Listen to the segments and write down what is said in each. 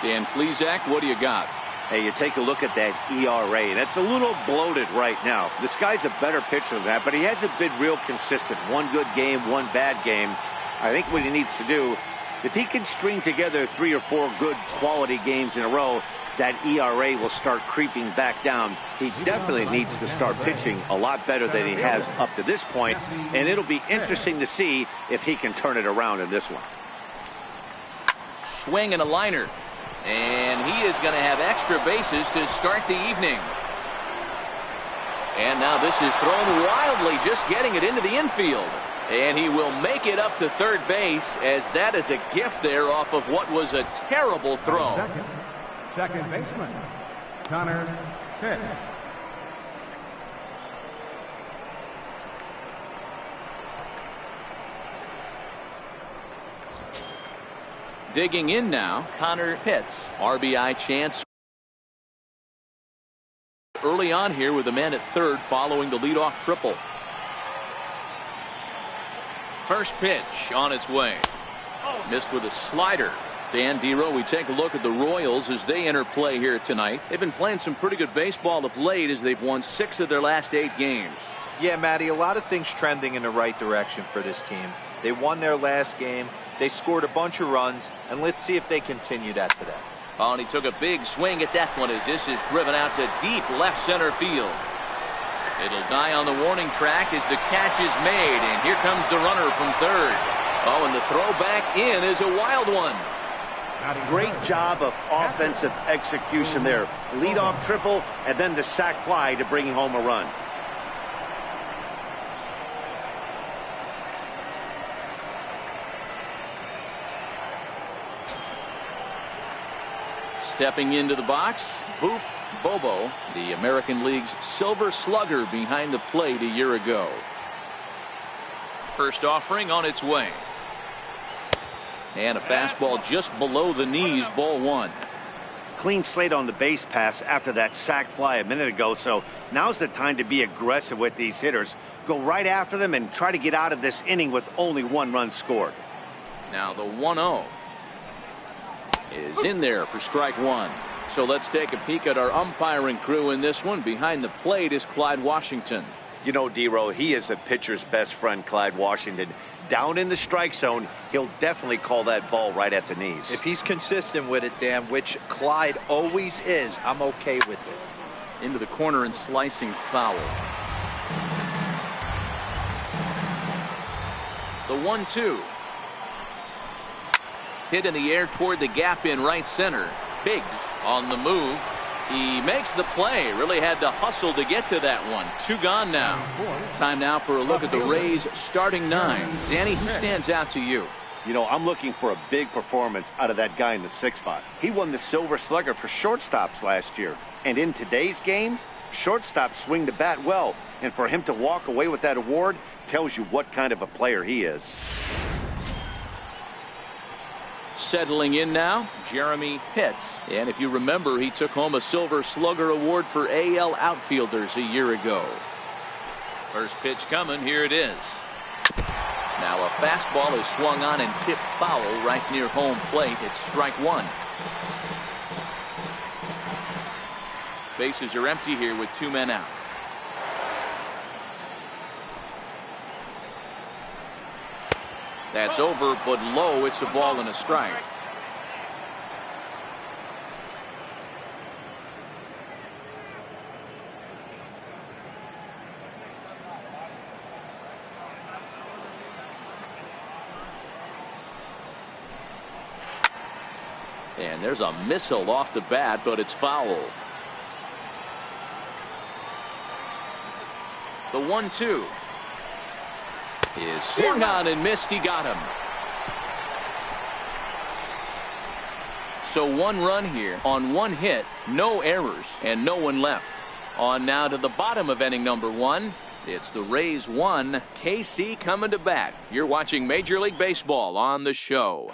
Dan Plesac, what do you got? Hey, you take a look at that ERA, and it's a little bloated right now. This guy's a better pitcher than that, but he hasn't been real consistent. One good game, one bad game. I think what he needs to do, if he can string together 3 or 4 good quality games in a row, that ERA will start creeping back down. He definitely needs to start pitching a lot better than he has up to this point, and it'll be interesting to see if he can turn it around in this one. Swing and a liner. And he is going to have extra bases to start the evening. And now this is thrown wildly, just getting it into the infield. And he will make it up to third base, as that is a gift there off of what was a terrible throw. Second baseman, Connor Pitts. Digging in now, Connor Pitts. RBI chance early on here with the man at third following the leadoff triple. First pitch on its way. Missed with a slider. Dan Dero, we take a look at the Royals as they enter play here tonight. They've been playing some pretty good baseball of late as they've won 6 of their last 8 games. Yeah, Matty, a lot of things trending in the right direction for this team. They won their last game. They scored a bunch of runs, and let's see if they continue that today. Oh, and he took a big swing at that one as this is driven out to deep left center field. It'll die on the warning track as the catch is made, and here comes the runner from third. Oh, and the throw back in is a wild one. Great job of offensive execution there. Leadoff triple, and then the sac fly to bring home a run. Stepping into the box, Boof Bobo, the American League's Silver Slugger, behind the plate a year ago. First offering on its way. And a fastball just below the knees, ball 1. Clean slate on the base pass after that sac fly a minute ago, so now's the time to be aggressive with these hitters. Go right after them and try to get out of this inning with only 1 run scored. Now the 1-0 is in there for strike 1. So let's take a peek at our umpiring crew in this one. Behind the plate is Clyde Washington. You know, Dero, he is a pitcher's best friend, Clyde Washington. Down in the strike zone, he'll definitely call that ball right at the knees. If he's consistent with it, Dan, which Clyde always is, I'm okay with it. Into the corner and slicing foul. The 1-2. Hit in the air toward the gap in right center. Biggs on the move. He makes the play. Really had to hustle to get to that one. 2 gone now. Time now for a look at the Rays starting 9. Danny, who stands out to you? You know, I'm looking for a big performance out of that guy in the 6th spot. He won the Silver Slugger for shortstops last year. And in today's games, shortstops swing the bat well. And for him to walk away with that award tells you what kind of a player he is. Settling in now, Jeremy Pitts. And if you remember, he took home a Silver Slugger award for AL outfielders a year ago. First pitch coming, here it is. Now a fastball is swung on and tipped foul right near home plate. It's strike 1. Bases are empty here with 2 men out. That's over, but low. It's a ball and a strike. And there's a missile off the bat, but it's foul. The 1-2. Is swung on and missed. He got him. So 1 run here on 1 hit, no errors, and no one left. On now to the bottom of inning number 1. It's the Rays 1, KC coming to bat. You're watching Major League Baseball on the show.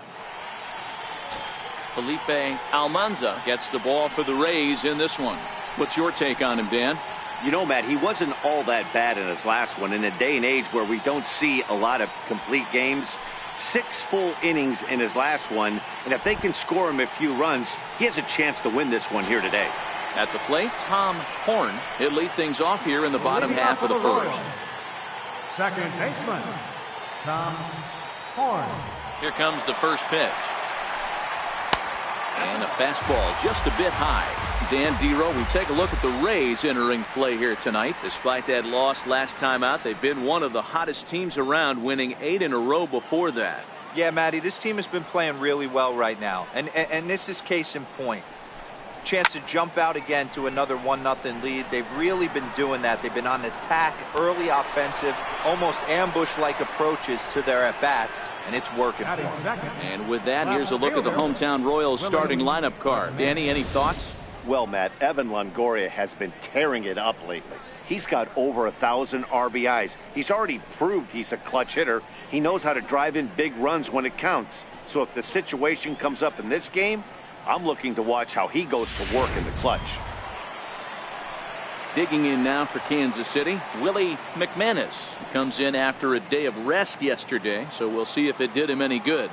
Felipe Almanza gets the ball for the Rays in this one. What's your take on him, Dan? You know, Matt, he wasn't all that bad in his last one. In a day and age where we don't see a lot of complete games, 6 full innings in his last one, and if they can score him a few runs, he has a chance to win this one here today. At the plate, Tom Horn. He'll lead things off here in the bottom half of the first. Second baseman, Tom Horn. Here comes the first pitch. And a fastball just a bit high. Dan Dero, we take a look at the Rays entering play here tonight. Despite that loss last time out, they've been one of the hottest teams around, winning 8 in a row before that. Yeah, Matty, this team has been playing really well right now. And this is case in point. Chance to jump out again to another 1-0 lead. They've really been doing that. They've been on attack, early offensive, almost ambush-like approaches to their at-bats, and it's working for them. And with that, here's a look at the hometown Royals starting lineup card. Danny, any thoughts? Well, Matt, Evan Longoria has been tearing it up lately. He's got over 1,000 RBIs. He's already proved he's a clutch hitter. He knows how to drive in big runs when it counts. So if the situation comes up in this game, I'm looking to watch how he goes to work in the clutch. Digging in now for Kansas City, Willie McManus. He comes in after a day of rest yesterday, so we'll see if it did him any good.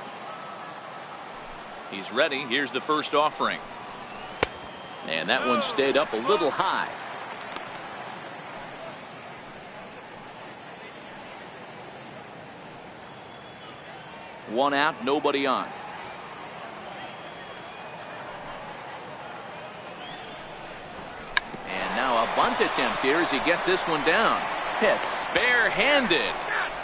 He's ready. Here's the first offering. And that one stayed up a little high. One out, nobody on. And now a bunt attempt here as he gets this one down. Hits barehanded.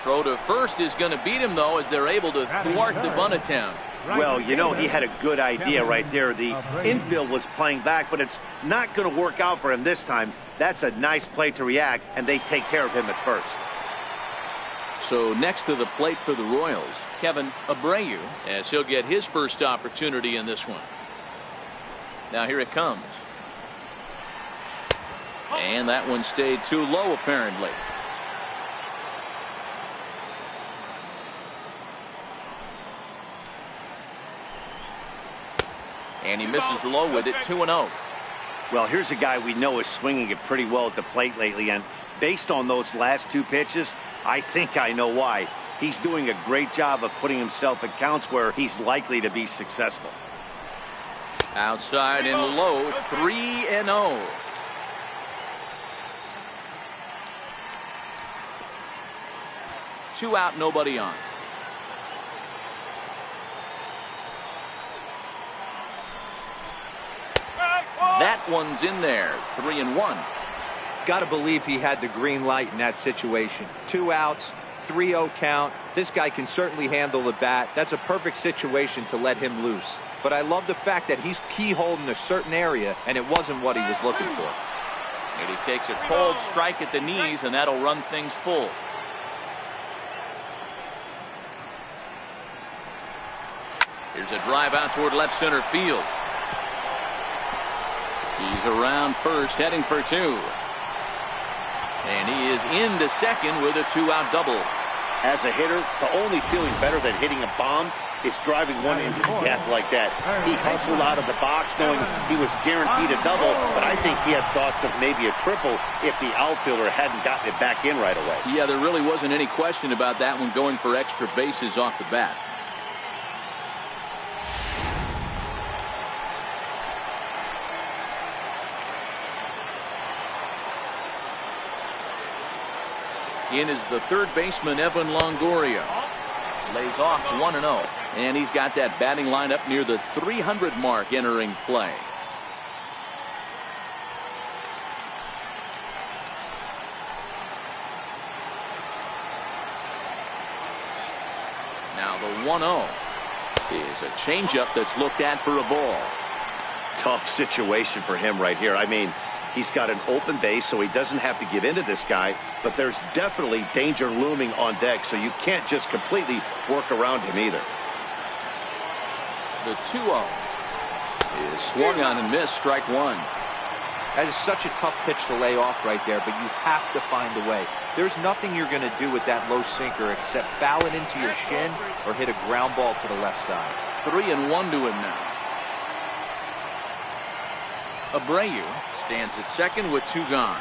Throw to first is going to beat him, though, as they're able to thwart the bunt attempt. Well, you know, he had a good idea right there. The infield was playing back, but it's not going to work out for him this time. That's a nice play to react, and they take care of him at first. So next to the plate for the Royals, Kevin Abreu, as he'll get his first opportunity in this one. Now here it comes. And that one stayed too low, apparently. And he misses low with it, 2-0. Well, here's a guy we know is swinging it pretty well at the plate lately, and based on those last 2 pitches, I think I know why. He's doing a great job of putting himself in counts where he's likely to be successful. Outside and low, 3-0. Two out, nobody on. That one's in there, 3-1. Got to believe he had the green light in that situation. 2 outs, 3-0 count. This guy can certainly handle the bat. That's a perfect situation to let him loose. But I love the fact that he's keyholed in a certain area, and it wasn't what he was looking for. And he takes a cold strike at the knees, and that'll run things full. Here's a drive out toward left center field. He's around first, heading for 2. And he is into second with a 2-out double. As a hitter, the only feeling better than hitting a bomb is driving one into the gap like that. He hustled out of the box knowing he was guaranteed a double, but I think he had thoughts of maybe a triple if the outfielder hadn't gotten it back in right away. Yeah, there really wasn't any question about that one, going for extra bases off the bat. In is the third baseman, Evan Longoria. Lays off 1-0. And he's got that batting lineup near the 300 mark entering play. Now the 1-0 is a changeup that's looked at for a ball. Tough situation for him right here. I mean, he's got an open base, so he doesn't have to give in to this guy, but there's definitely danger looming on deck, so you can't just completely work around him either. The 2-0 is swung on and missed, strike 1. That is such a tough pitch to lay off right there, but you have to find a way. There's nothing you're going to do with that low sinker except foul it into your shin or hit a ground ball to the left side. 3-1 to him now. Abreu stands at second with 2 gone.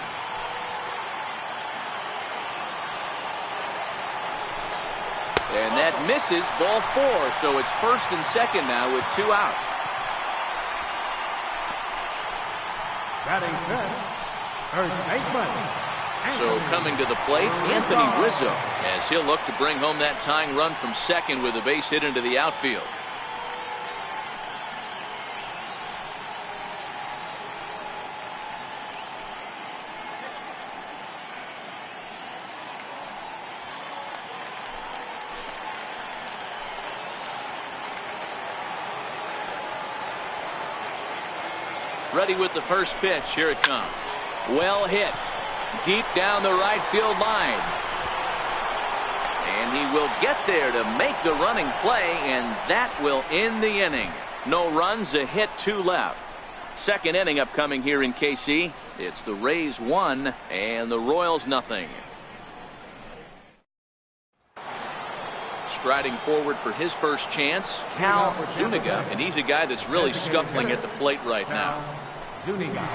And that misses, ball 4. So it's first and second now with 2 out. Batting fifth, first baseman. So coming to the plate, Anthony Rizzo, as he'll look to bring home that tying run from second with a base hit into the outfield. Ready with the first pitch. Here it comes. Well hit. Deep down the right field line. And he will get there to make the running play, and that will end the inning. No runs, a hit, 2 left. Second inning upcoming here in KC. It's the Rays 1 and the Royals nothing. Striding forward for his first chance, Cal Zuniga, and he's a guy that's really scuffling at the plate right now. Zuniga.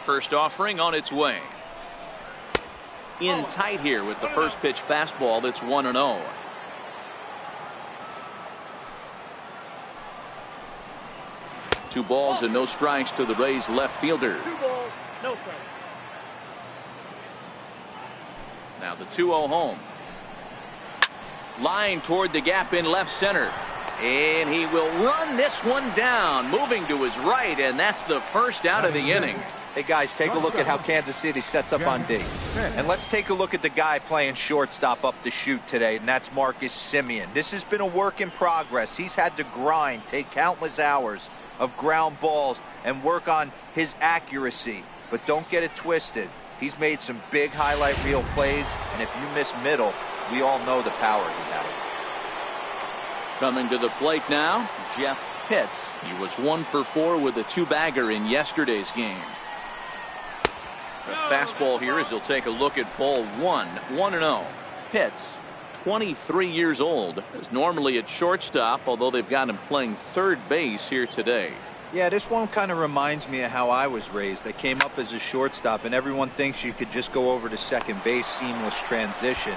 First offering on its way. In tight here with the first pitch fastball that's 1-0. Two balls and no strikes to the Rays left fielder. 2 balls, no strikes. Now the 2-0 home. Line toward the gap in left center. And he will run this one down, moving to his right, and that's the first out of the inning. Hey, guys, take a look at how Kansas City sets up on D. And let's take a look at the guy playing shortstop up the chute today, and that's Marcus Semien. This has been a work in progress. He's had to grind, take countless hours of ground balls, and work on his accuracy. But don't get it twisted. He's made some big highlight reel plays, and if you miss middle, we all know the power he has. Coming to the plate now, Jeff Pitts. He was 1 for 4 with a 2-bagger in yesterday's game. A fastball here as he'll take a look at ball 1, 1-0. Pitts, 23 years old, is normally at shortstop, although they've got him playing third base here today. Yeah, this one kind of reminds me of how I was raised. I came up as a shortstop, and everyone thinks you could just go over to second base, seamless transition.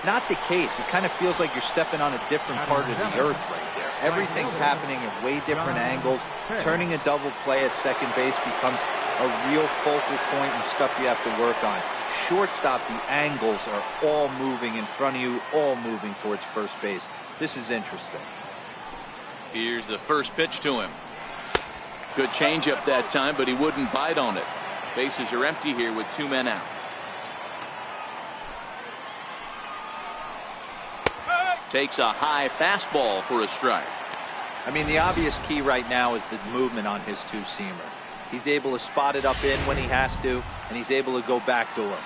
Not the case. It kind of feels like you're stepping on a different part of the earth right there. Everything's happening at way different angles. Turning a double play at second base becomes a real focal point and stuff you have to work on. Shortstop, the angles are all moving in front of you, all moving towards first base. This is interesting. Here's the first pitch to him. Good changeup that time, but he wouldn't bite on it. Bases are empty here with 2 men out. Takes a high fastball for a strike. I mean, the obvious key right now is the movement on his 2-seamer. He's able to spot it up in when he has to, and he's able to go back to him.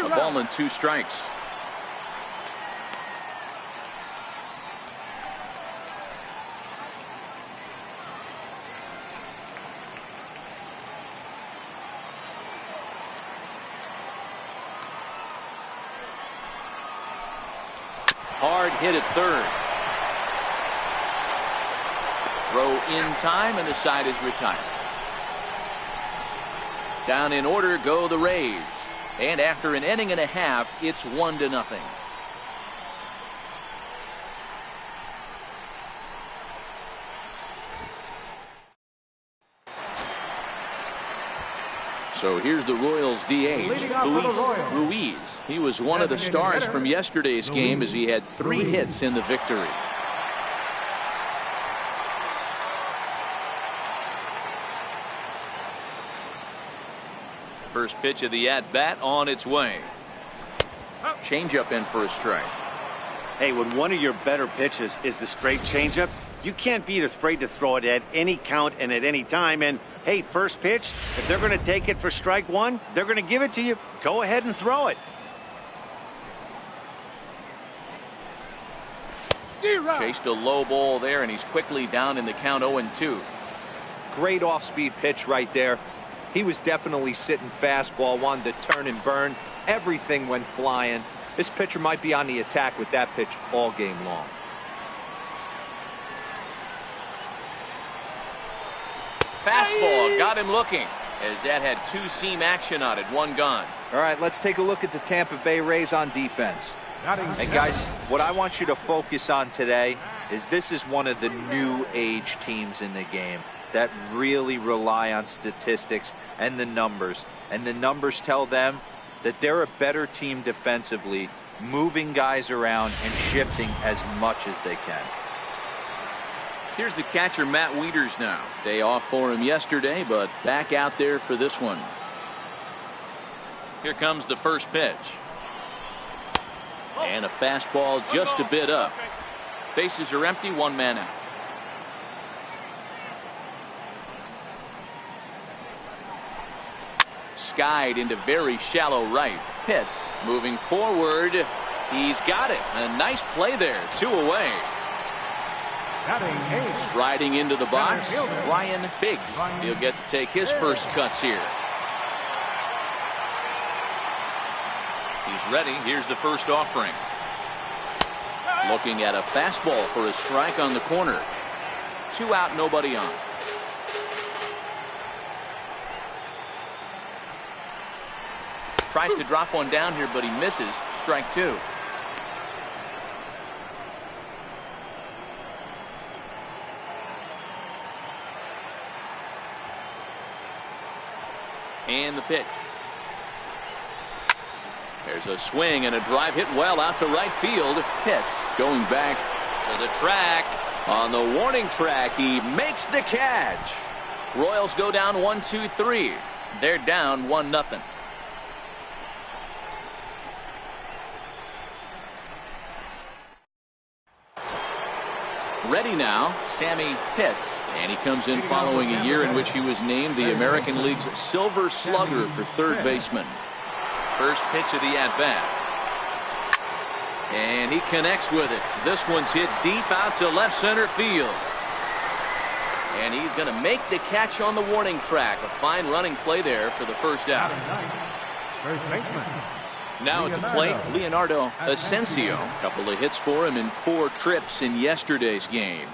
A ball and 2 strikes. Hard hit at third. Throw in time, and the side is retired. Down in order go the Rays. And after an inning and a half, it's 1-0. So here's the Royals DH, Luis Ruiz. He was one of the stars from yesterday's game as he had 3 hits in the victory. First pitch of the at-bat on its way. Changeup in for a strike. Hey, when one of your better pitches is the straight changeup, you can't be afraid to throw it at any count and at any time. And hey, first pitch, if they're going to take it for strike 1, they're going to give it to you. Go ahead and throw it. Chased a low ball there, and he's quickly down in the count 0-2. Great off-speed pitch right there. He was definitely sitting fastball, wanted to turn and burn. Everything went flying. This pitcher might be on the attack with that pitch all game long. Fastball got him looking, as that had two-seam action on it. One gone. All right, let's take a look at the Tampa Bay Rays on defense. And guys, what I want you to focus on today is this is one of the new age teams in the game that really rely on statistics and the numbers. And the numbers tell them that they're a better team defensively, moving guys around and shifting as much as they can. Here's the catcher, Matt Wieters now. Day off for him yesterday, but back out there for this one. Here comes the first pitch. And a fastball just a bit up. Bases are empty, one man out. Skied into very shallow right. Pitts moving forward. He's got it. A nice play there. 2 away. Striding into the box, Ryan Biggs. He'll get to take his first cuts here. He's ready. Here's the first offering. Looking at a fastball for a strike on the corner. 2 out, nobody on. Tries to drop one down here, but he misses. Strike 2. And the pitch. There's a swing and a drive hit well out to right field. Pitts going back to the track. On the warning track, he makes the catch. Royals go down 1-2-3. They're down 1-0. Ready now, Sammy Pitts. And he comes in following a year in which he was named the American League's Silver Slugger for third baseman. First pitch of the at-bat. And he connects with it. This one's hit deep out to left center field. And he's going to make the catch on the warning track. A fine running play there for the first out. First baseman. Now at the plate, Leonardo Asensio. A couple of hits for him in 4 trips in yesterday's game.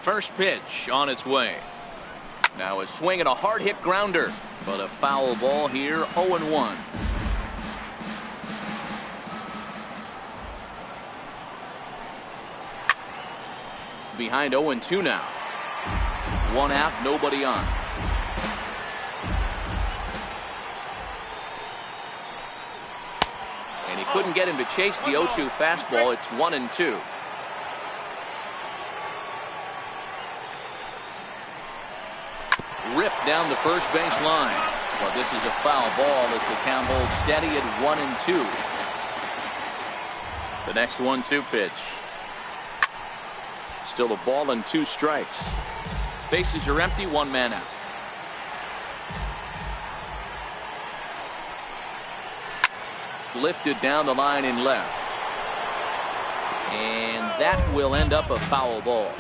First pitch on its way. Now a swing and a hard hit grounder, but a foul ball here. 0-1. Behind 0-2 now. 1 out, nobody on. And he couldn't get him to chase the 0-2 fastball. It's 1-2. Ripped down the first base line. Well, this is a foul ball as the count holds steady at 1-2. The next 1-2 pitch. Still a ball and 2 strikes. Bases are empty, 1 man out. Lifted down the line in left. And that will end up a foul ball.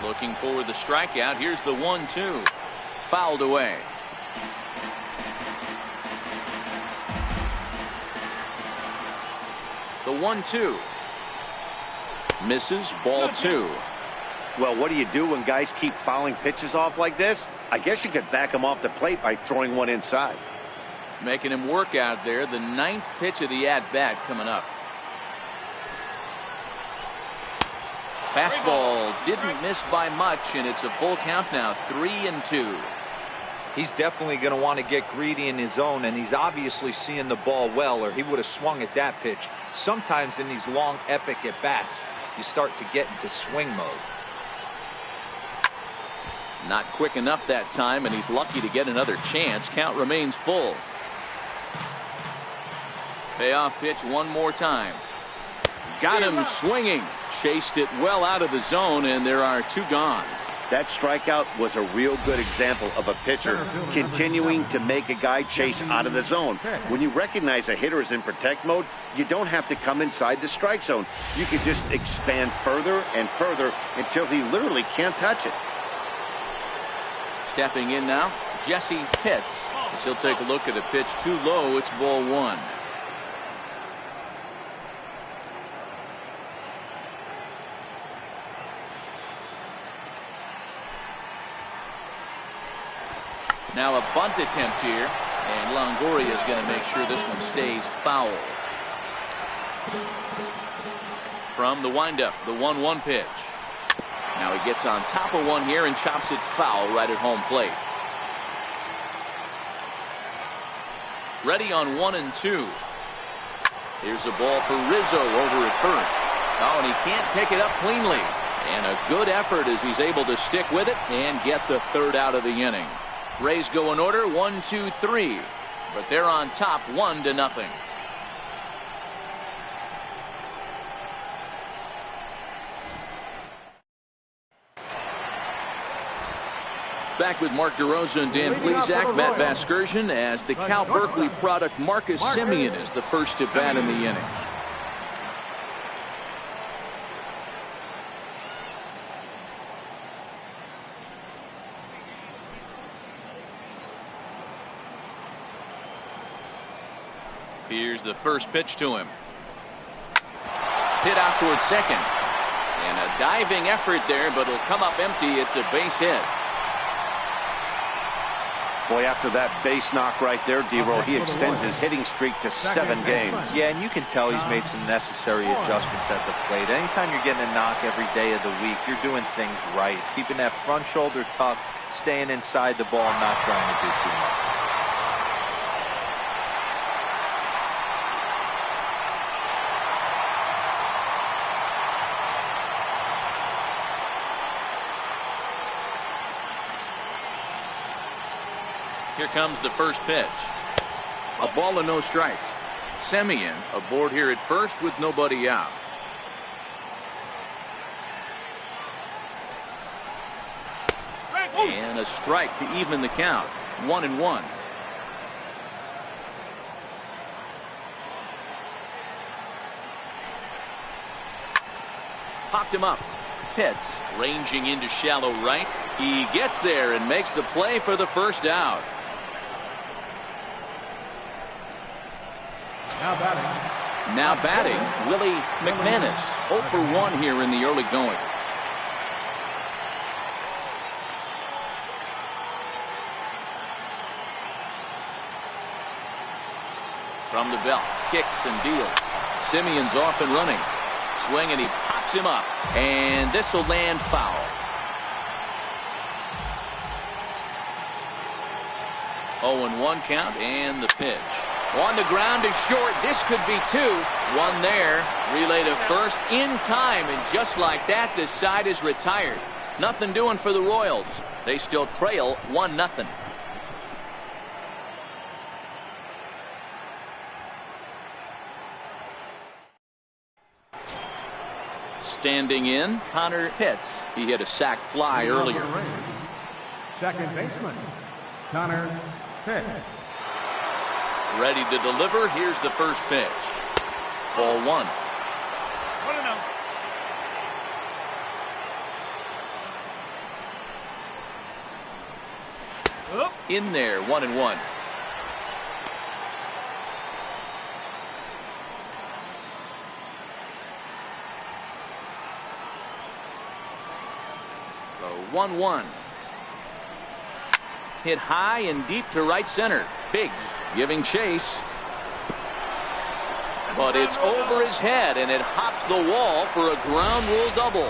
Looking for the strikeout. Here's the 1-2. Fouled away. The 1-2. Misses. Ball 2. Well, what do you do when guys keep fouling pitches off like this? I guess you could back them off the plate by throwing one inside. Making him work out there. The 9th pitch of the at-bat coming up. Fastball didn't miss by much, and it's a full count now. 3-2. He's definitely going to want to get greedy in his zone, and he's obviously seeing the ball well, or he would have swung at that pitch. Sometimes in these long, epic at-bats, you start to get into swing mode. Not quick enough that time, and he's lucky to get another chance. Count remains full. Payoff pitch one more time. Got him swinging. Chased it well out of the zone, and there are 2 gone. That strikeout was a real good example of a pitcher continuing to make a guy chase out of the zone. When you recognize a hitter is in protect mode, you don't have to come inside the strike zone. You can just expand further and further until he literally can't touch it. Stepping in now, Jesse Pitts. As he'll take a look at a pitch too low. It's ball one. Now a bunt attempt here, and Longoria is going to make sure this one stays foul. From the windup, the 1-1 pitch. Now he gets on top of one here and chops it foul right at home plate. Ready on 1 and 2. Here's a ball for Rizzo over at first. Oh, and he can't pick it up cleanly. And a good effort as he's able to stick with it and get the third out of the inning. Rays go in order 1, 2, 3, but they're on top 1-0. Back with Mark DeRosa and Dan Plesac, Matt Vasgersian, as the Cal Berkeley product Marcus Semien is the first to bat in the inning. Here's the first pitch to him. Hit out towards second. And a diving effort there, but it'll come up empty. It's a base hit. Boy, after that base knock right there, D-Roll, he extends his hitting streak to 7 games. Yeah, and you can tell he's made some necessary adjustments at the plate. Anytime you're getting a knock every day of the week, you're doing things right. He's keeping that front shoulder tucked, staying inside the ball, not trying to do too much. Here comes the first pitch. A ball and no strikes. Semien aboard here at first with nobody out. And a strike to even the count. 1-1. Popped him up. Pitts ranging into shallow right. He gets there and makes the play for the first out. Now batting, Willie McManus. 0 for 1 here in the early going. From the belt, kicks and deals. Semien's off and running. Swing, and he pops him up. And this will land foul. Oh, and 1 count, and the pitch. On the ground is short. This could be 2. 1 there. Relay to first in time, and just like that, this side is retired. Nothing doing for the Royals. They still trail 1-0. Standing in, Connor Pitts. He hit a sac fly earlier. Second baseman, Connor Pitts. Ready to deliver. Here's the first pitch. Ball 1. In there, 1-1. The 1-1. Hit high and deep to right center. Biggs giving chase. But it's over his head, and it hops the wall for a ground rule double.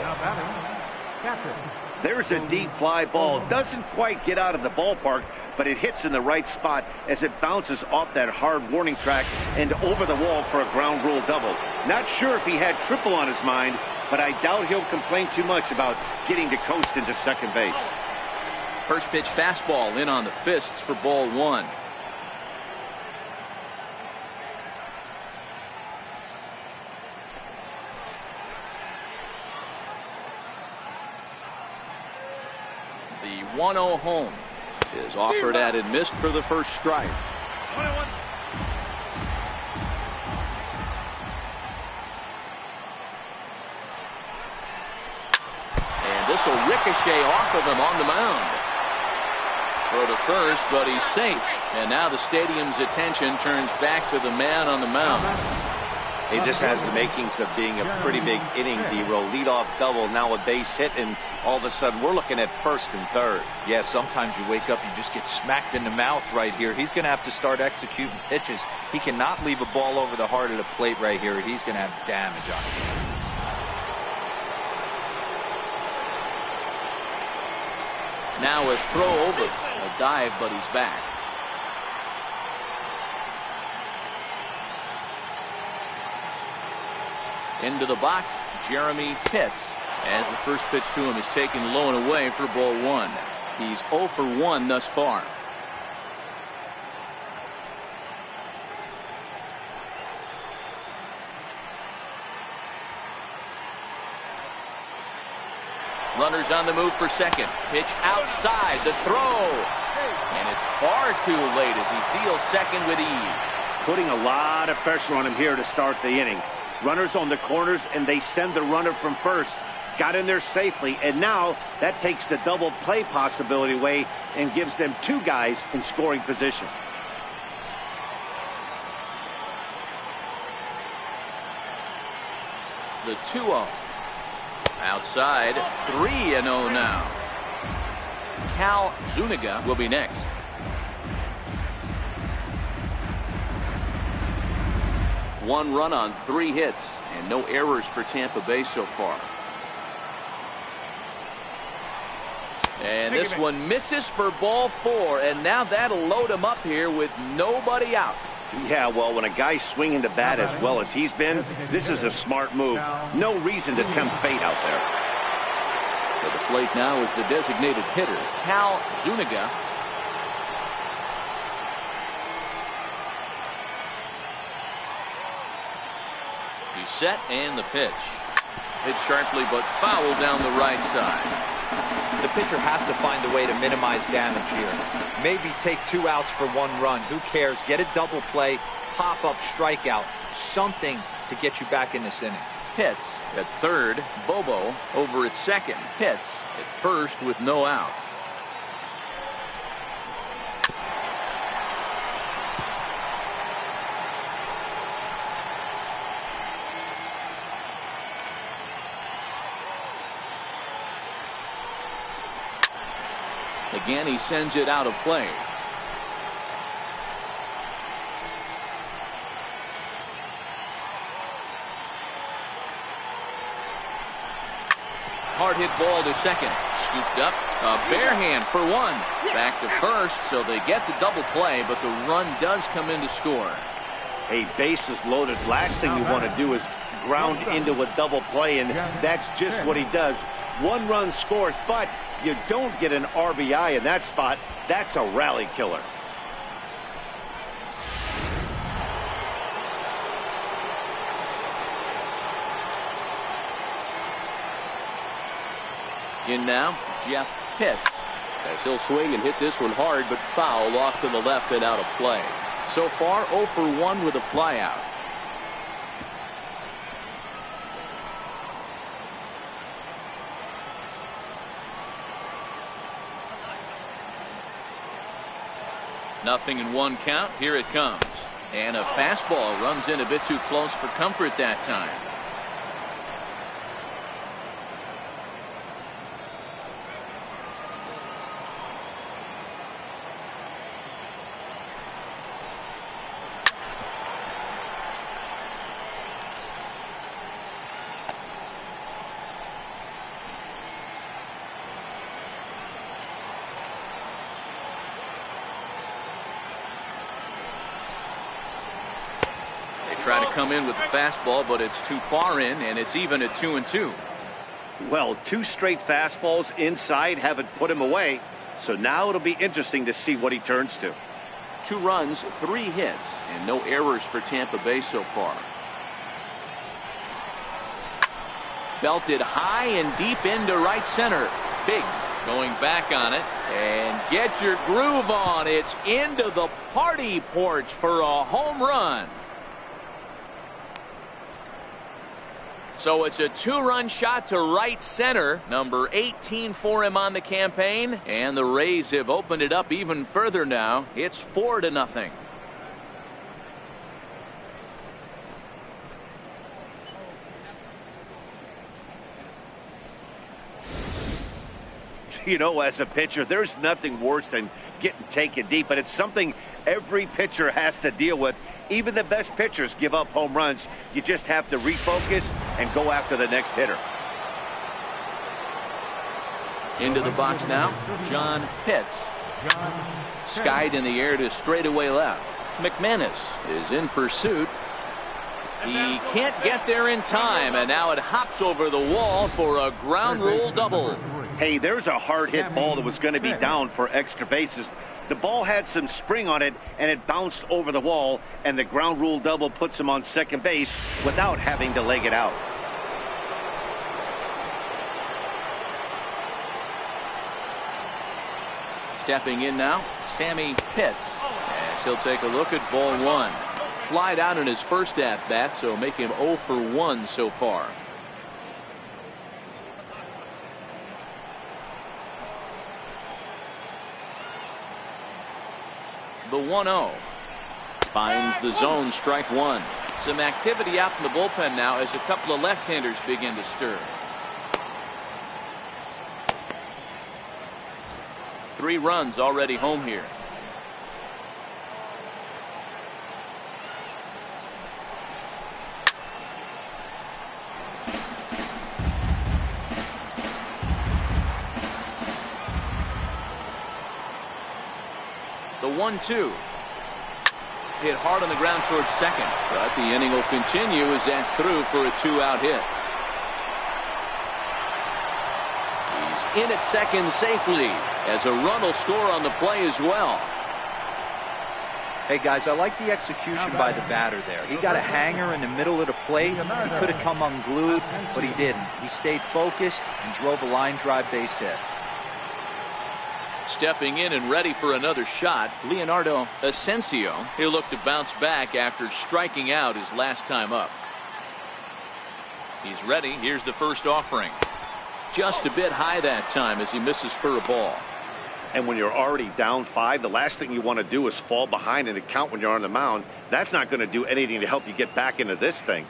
There's a deep fly ball. Doesn't quite get out of the ballpark, but it hits in the right spot as it bounces off that hard warning track and over the wall for a ground rule double. Not sure if he had triple on his mind, but I doubt he'll complain too much about getting to coast into second base. First pitch fastball in on the fists for ball 1. The 1-0 home is offered at and missed for the first strike. 1-1. And this will ricochet off of him on the mound. Throw to first, but he's safe. And now the stadium's attention turns back to the man on the mound. Hey, this has the makings of being a pretty big inning, D-Row. Leadoff double, now a base hit, and all of a sudden we're looking at first and third. Yeah, sometimes you wake up, you just get smacked in the mouth right here. He's going to have to start executing pitches. He cannot leave a ball over the heart of the plate right here. He's going to have damage on his hands. Now a throw, but a dive, but he's back. Into the box, Jeremy Pitts, as the first pitch to him is taken low and away for ball one. He's 0 for 1 thus far. Runners on the move for second. Pitch outside, the throw. And it's far too late as he steals second with ease. Putting a lot of pressure on him here to start the inning. Runners on the corners, and they send the runner from first. Got in there safely, and now that takes the double play possibility away and gives them 2 guys in scoring position. The 2-0. Outside, 3-0 now. Cal Zuniga will be next. One run on 3 hits and no errors for Tampa Bay so far. And this one misses for ball 4, and now that'll load him up here with nobody out. Yeah, well, when a guy's swinging the bat as well as he's been, this is a smart move. No reason to tempt fate out there. To the plate now is the designated hitter, Cal Zuniga. He's set, and the pitch. Hit sharply, but foul down the right side. The pitcher has to find a way to minimize damage here. Maybe take 2 outs for 1 run. Who cares? Get a double play, pop up, strikeout, something to get you back in this inning. Hits at third, Bobo over at second. Hits at first with no outs. Again, he sends it out of play. Hard hit ball to second. Scooped up. A bare hand for 1. Back to first, so they get the double play, but the run does come in to score. Hey, bases loaded. Last thing you want to do is ground into a double play, and that's just what he does. 1 run scores, but you don't get an RBI in that spot. That's a rally killer. In now, Jeff Pitts, as he'll swing and hit this one hard, but foul off to the left and out of play. So far, 0 for 1 with a flyout. Nothing in 1 count. Here it comes. And a fastball runs in a bit too close for comfort that time. Try to come in with the fastball, but it's too far in, and it's even at 2-2. Well, 2 straight fastballs inside haven't put him away, so now it'll be interesting to see what he turns to. 2 runs, 3 hits, and no errors for Tampa Bay so far. Belted high and deep into right center. Biggs going back on it, and get your groove on. It's into the party porch for a home run. So it's a 2-run shot to right center. Number 18 for him on the campaign. And the Rays have opened it up even further now. It's 4-0. You know, as a pitcher, there's nothing worse than getting taken deep, but it's something every pitcher has to deal with. Even the best pitchers give up home runs. You just have to refocus and go after the next hitter. Into the box now, John Pitts. Skied in the air to straightaway left. McManus is in pursuit. He can't get there in time, and now it hops over the wall for a ground rule double. Hey, there's a hard hit ball that was going to be down for extra bases. The ball had some spring on it, and it bounced over the wall, and the ground rule double puts him on second base without having to leg it out. Stepping in now, Sammy Pitts, as he'll take a look at ball one. Flied out in his first at-bat, so make him 0 for 1 so far. The 1-0 finds the zone, strike one. Some activity out in the bullpen now as a couple of left-handers begin to stir. 3 runs already home here. The 1-2 hit hard on the ground towards second, but the inning will continue as that's through for a 2-out hit. He's in at second safely as a run will score on the play as well. Hey guys, I like the execution by the batter there. He got a hanger in the middle of the plate. He could have come unglued, but he didn't. He stayed focused and drove a line drive base hit. Stepping in and ready for another shot, Leonardo Asensio. He'll look to bounce back after striking out his last time up. He's ready. Here's the first offering. Just a bit high that time as he misses for a ball. And when you're already down 5, the last thing you want to do is fall behind in the count when you're on the mound. That's not going to do anything to help you get back into this thing.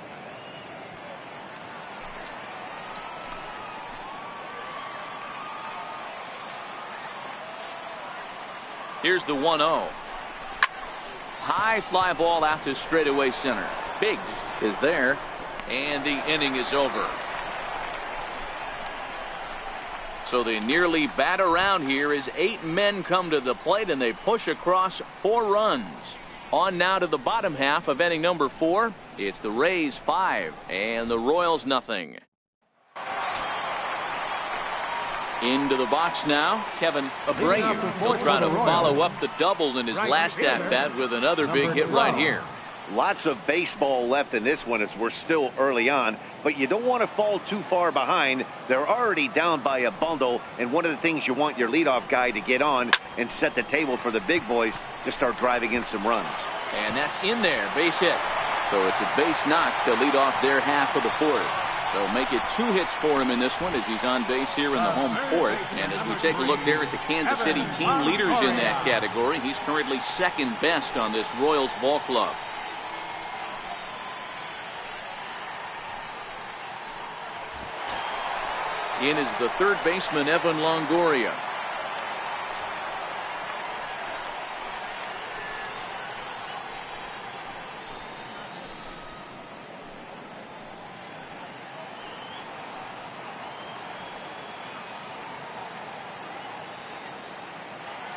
Here's the 1-0. High fly ball out to straightaway center. Biggs is there, and the inning is over. So they nearly bat around here as 8 men come to the plate, and they push across 4 runs. On now to the bottom half of inning number 4. It's the Rays 5 and the Royals nothing. Into the box now, Kevin Abreu. He'll try to follow up the double in his last at-bat with another big hit right here. Lots of baseball left in this one as we're still early on, but you don't want to fall too far behind. They're already down by a bundle, and one of the things you want your leadoff guy to get on and set the table for the big boys to start driving in some runs. And that's in there, base hit. So it's a base knock to lead off their half of the 4th. So make it 2 hits for him in this one as he's on base here in the home 4th. And as we take a look there at the Kansas City team leaders in that category, he's currently second best on this Royals ball club. In is the third baseman, Evan Longoria.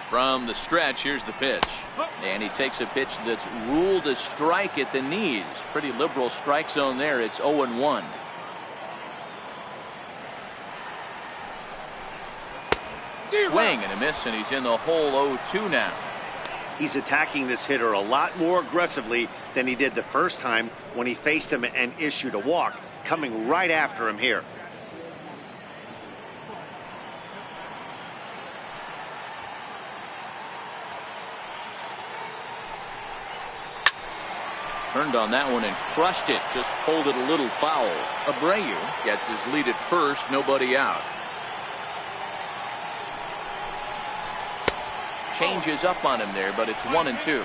From the stretch, here's the pitch. And he takes a pitch that's ruled a strike at the knees. Pretty liberal strike zone there. It's 0-1. Swing and a miss, and he's in the hole 0-2 now. He's attacking this hitter a lot more aggressively than he did the first time when he faced him and issued a walk, coming right after him here. Turned on that one and crushed it. Just pulled it a little foul. Abreu gets his lead at first. Nobody out. Changes up on him there, but it's 1-2.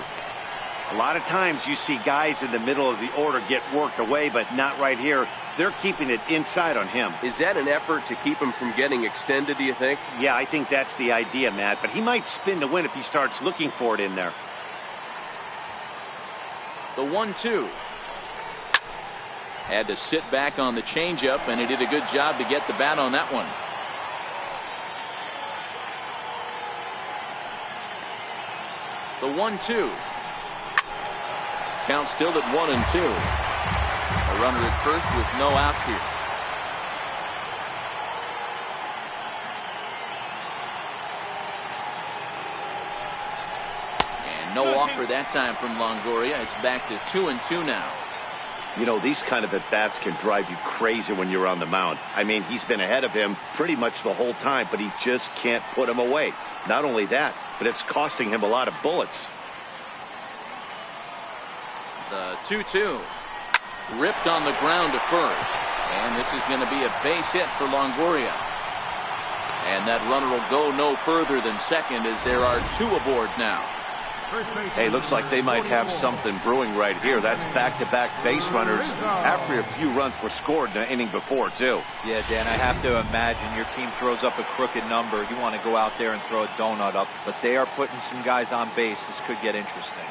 A lot of times you see guys in the middle of the order get worked away, but not right here. They're keeping it inside on him. Is that an effort to keep him from getting extended, do you think? Yeah, I think that's the idea, Matt. But he might spin to win if he starts looking for it in there. The 1-2. Had to sit back on the changeup, and he did a good job to get the bat on that one. The 1-2. Count still at 1-2. A runner at first with no outs here. And no offer that time from Longoria. It's back to 2-2 now. You know, these kind of at-bats can drive you crazy when you're on the mound. I mean, he's been ahead of him pretty much the whole time, but he just can't put him away. Not only that, but it's costing him a lot of bullets. The 2-2. Ripped on the ground to first. And this is going to be a base hit for Longoria. And that runner will go no further than second as there are two aboard now. Hey, looks like they might have something brewing right here. That's back-to-back base runners after a few runs were scored in the inning before, too. Yeah, Dan, I have to imagine your team throws up a crooked number. You want to go out there and throw a donut up, but they are putting some guys on base. This could get interesting.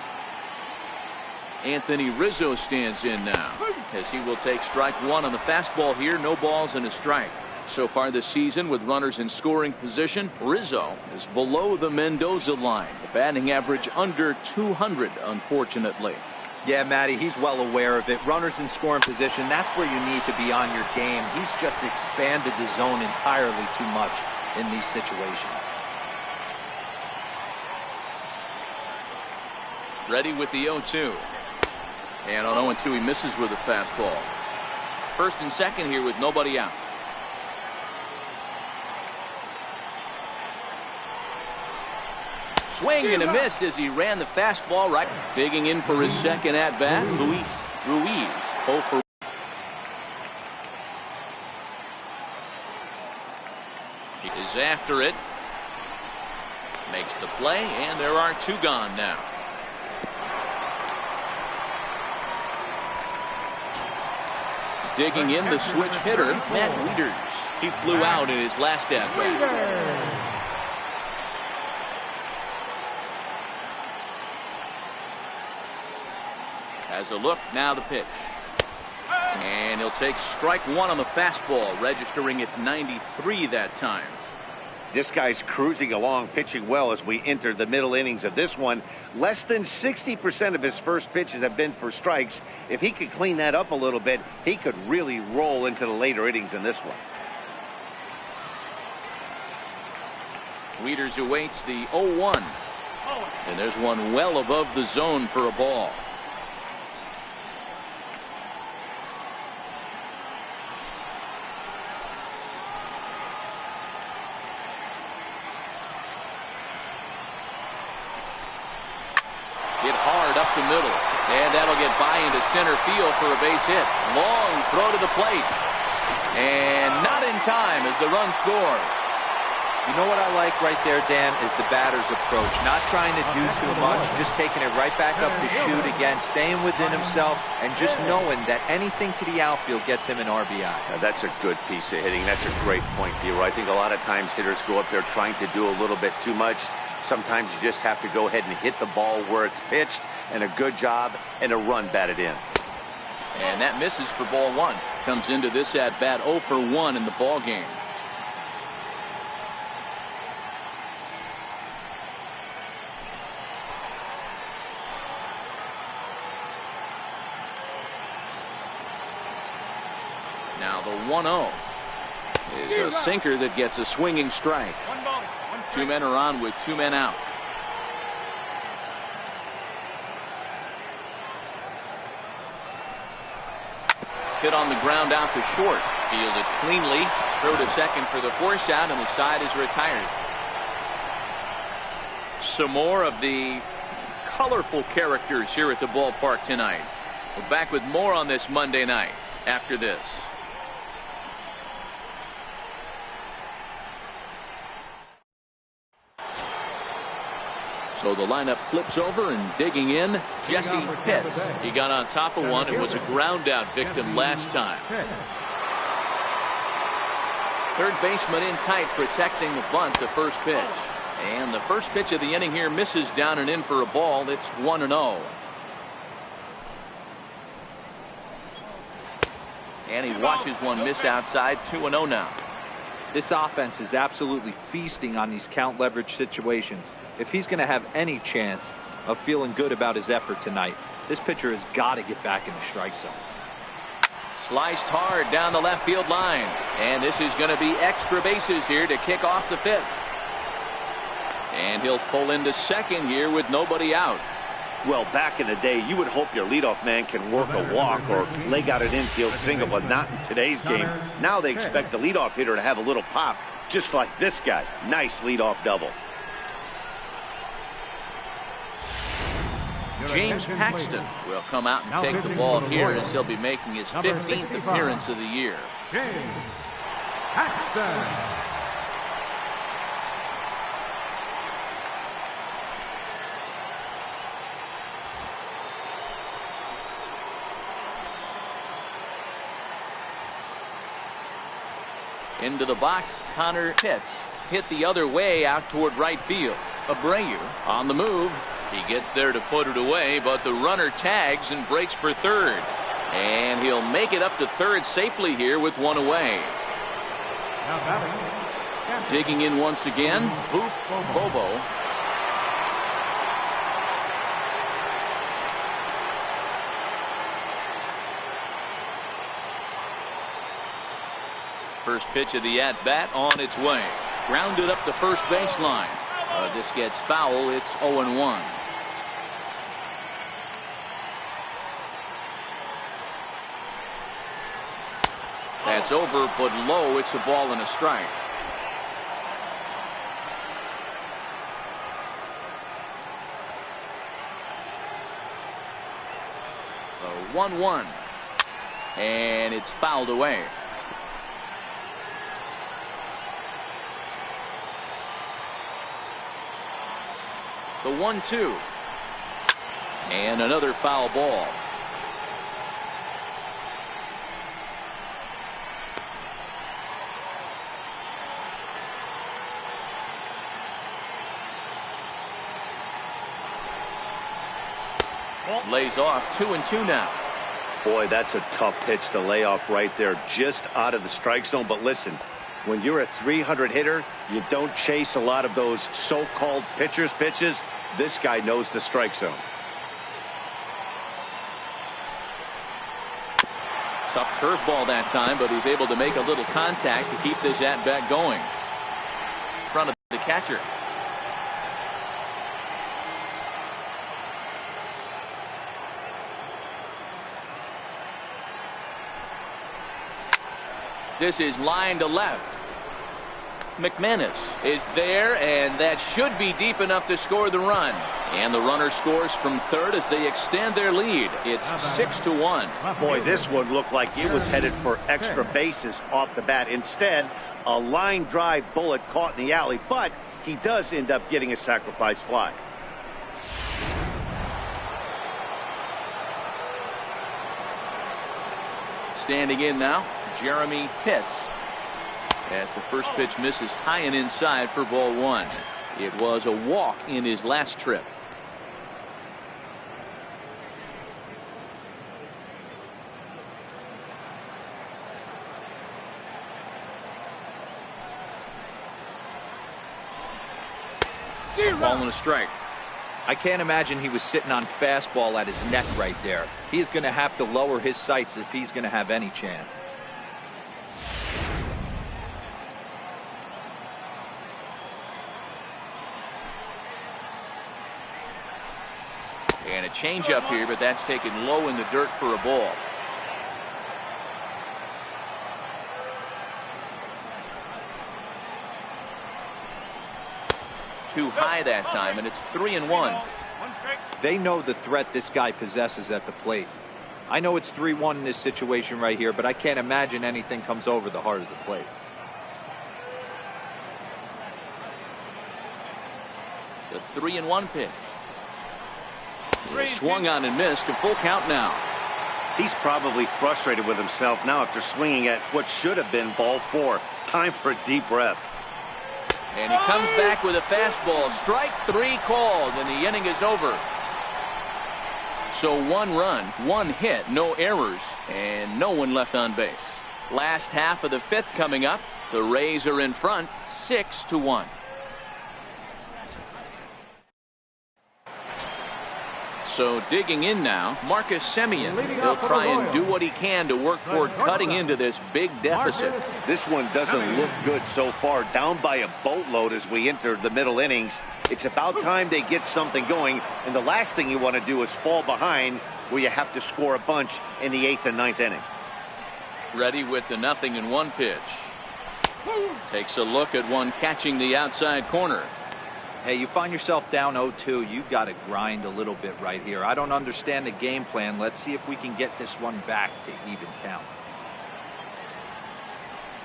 Anthony Rizzo stands in now as he will take strike one on the fastball here. No balls and a strike. So far this season with runners in scoring position, Rizzo is below the Mendoza line. The batting average under 200, unfortunately. Yeah, Matty, he's well aware of it. Runners in scoring position, that's where you need to be on your game. He's just expanded the zone entirely too much in these situations. Ready with the 0-2. And on 0-2 he misses with a fastball. First and second here with nobody out. Swing and a miss as he ran the fastball right. Digging in for his second at bat, Luis Ruiz. 0 for. He is after it. Makes the play, and there are two gone now. Digging in the switch hitter, Matt Wieters. He flew out in his last at bat. Has a look, now the pitch. And he'll take strike one on the fastball, registering at 93 that time. This guy's cruising along, pitching well as we enter the middle innings of this one. Less than 60% of his first pitches have been for strikes. If he could clean that up a little bit, he could really roll into the later innings in this one. Wieters awaits the 0-1. And there's one well above the zone for a ball. Hit hard up the middle, and that'll get by into center field for a base hit. Long throw to the plate, and not in time as the run scores. You know what I like right there, Dan, is the batter's approach. Not trying to do too much, just taking it right back up to shoot again, staying within himself, and just knowing that anything to the outfield gets him an RBI. Now, that's a good piece of hitting. That's a great point, Hero. I think a lot of times hitters go up there trying to do a little bit too much. Sometimes you just have to go ahead and hit the ball where it's pitched, and a good job and a run batted in. And that misses for ball one. Comes into this at bat 0 for 1 in the ball game. Now the 1-0 is a sinker that gets a swinging strike. Two men are on with two men out. Hit on the ground out to short. Fielded cleanly. Throw to second for the force out, and the side is retired. Some more of the colorful characters here at the ballpark tonight. We're back with more on this Monday night after this. So the lineup flips over, and digging in, Jesse Pitts. He got on top of one and was a ground out victim last time. Third baseman in tight, protecting the bunt, the first pitch. And the first pitch of the inning here misses down and in for a ball. It's 1-0. And he watches one miss outside. 2-0 now. This offense is absolutely feasting on these count leverage situations. If he's going to have any chance of feeling good about his effort tonight, this pitcher has got to get back in the strike zone. Sliced hard down the left field line. And this is going to be extra bases here to kick off the fifth. And he'll pull into second here with nobody out. Well, back in the day, you would hope your leadoff man can work a walk or leg out an infield single, but not in today's game. Now they expect the leadoff hitter to have a little pop, just like this guy. Nice leadoff double. James Paxton will come out and take the ball here as he'll be making his 15th appearance of the year. James Paxton. Into the box, Connor Pitts. Hit the other way out toward right field. Abreu on the move. He gets there to put it away, but the runner tags and breaks for third. And he'll make it up to third safely here with one away. Digging in once again, Boof Bobo. First pitch of the at-bat on its way. Grounded up the first baseline. This gets foul. It's 0-1. That's over, but low. It's a ball and a strike. The 1-1. And it's fouled away. The 1-2. And another foul ball. Lays off. 2-2 now. Boy, that's a tough pitch to lay off right there, just out of the strike zone. But listen, when you're a 300 hitter, you don't chase a lot of those so-called pitcher's pitches. This guy knows the strike zone. Tough curveball that time, but he's able to make a little contact to keep this at-bat going. In front of the catcher. This is line to left. McManus is there, and that should be deep enough to score the run. And the runner scores from third as they extend their lead. It's 6-1. Boy, this one looked like it was headed for extra bases off the bat. Instead, a line drive bullet caught in the alley, but he does end up getting a sacrifice fly. Standing in now, Jeremy Pitts. As the first pitch misses high and inside for ball one. It was a walk in his last trip. Ball and a strike. I can't imagine he was sitting on fastball at his neck right there. He is going to have to lower his sights if he's going to have any chance. And a changeup here, but that's taken low in the dirt for a ball. Too high that time, and it's 3-1. They know the threat this guy possesses at the plate. I know it's 3-1 in this situation right here, but I can't imagine anything comes over the heart of the plate. The 3-1 pitch. He swung on and missed. A full count now. He's probably frustrated with himself now after swinging at what should have been ball 4. Time for a deep breath. And he comes back with a fastball. Strike 3 called, and the inning is over. So 1 run, 1 hit, no errors, and no one left on base. Last half of the 5th coming up. The Rays are in front, 6-1. So digging in now, Marcus Semien. He'll try and do what he can to work toward cutting into this big deficit. This one doesn't look good so far. Down by a boatload as we enter the middle innings. It's about time they get something going, and the last thing you want to do is fall behind where you have to score a bunch in the 8th and 9th inning. Ready with the 0-1 pitch. Takes a look at one catching the outside corner. Hey, you find yourself down 0-2, you got to grind a little bit right here. I don't understand the game plan. Let's see if we can get this one back to even count.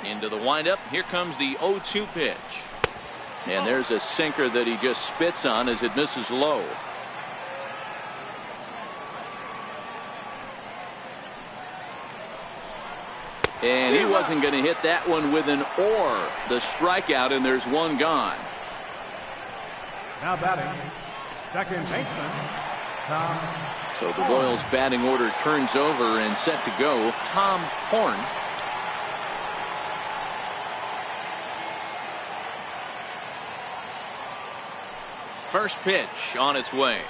Into the windup. Here comes the 0-2 pitch. And there's a sinker that he just spits on as it misses low. And he wasn't going to hit that one with an or. The strikeout, and there's one gone. Now batting, second baseman, Tom. So the Royals batting order turns over and set to go. Tom Horn. First pitch on its way.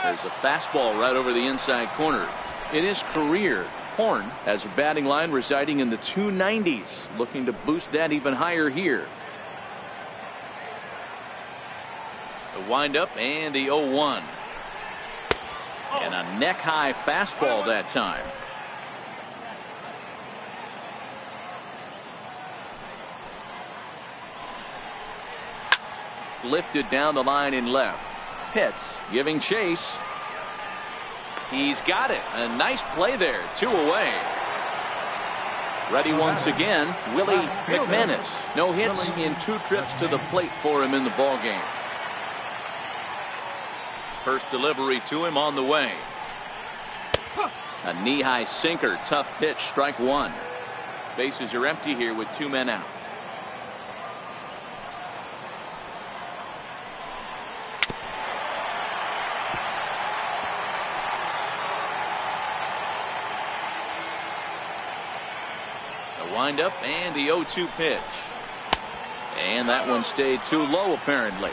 There's a fastball right over the inside corner. In his career, Horn has a batting line residing in the 290s, looking to boost that even higher here. The windup and the 0-1. And a neck-high fastball that time. Lifted down the line in left. Pitts giving chase. He's got it. A nice play there. 2 away. Ready once again, Willie McManus. No hits in 2 trips to the plate for him in the ballgame. First delivery to him on the way. A knee-high sinker. Tough pitch. Strike 1. Bases are empty here with 2 men out. The windup and the 0-2 pitch. And that one stayed too low apparently.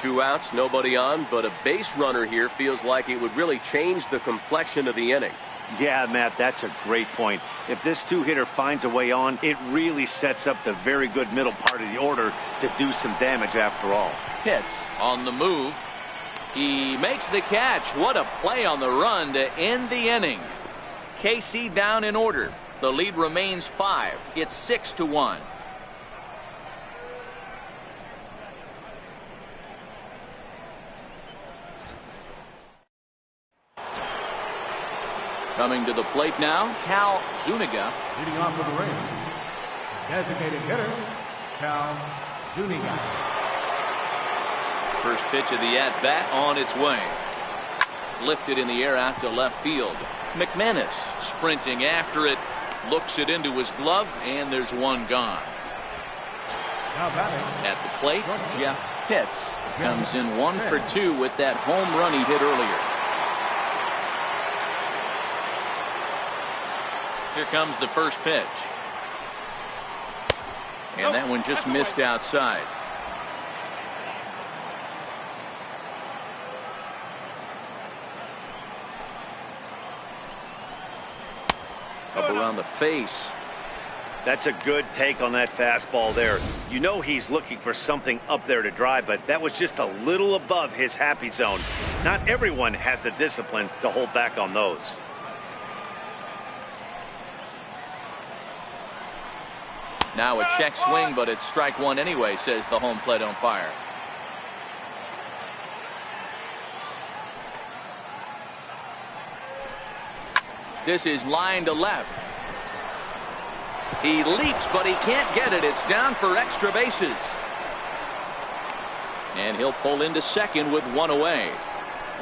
2 outs, nobody on, but a base runner here feels like it would really change the complexion of the inning. Yeah, Matt, that's a great point. If this 2-hitter finds a way on, it really sets up the very good middle part of the order to do some damage after all. Pitts on the move. He makes the catch. What a play on the run to end the inning. KC down in order. The lead remains 5. It's 6-1. Coming to the plate now, Cal Zuniga. Leading off for the Rays, designated hitter, Cal Zuniga. First pitch of the at-bat on its way. Lifted in the air out to left field. McManus sprinting after it. Looks it into his glove, and there's one gone. Now batting. At the plate, Jeff Pitts comes in 1 for 2 with that home run he hit earlier. Here comes the first pitch. And that one just missed outside. Up around the face. That's a good take on that fastball there. You know he's looking for something up there to drive, but that was just a little above his happy zone. Not everyone has the discipline to hold back on those. Now a check swing, but it's strike 1 anyway, says the home plate umpire. This is line to left. He leaps, but he can't get it. It's down for extra bases. And he'll pull into second with one away.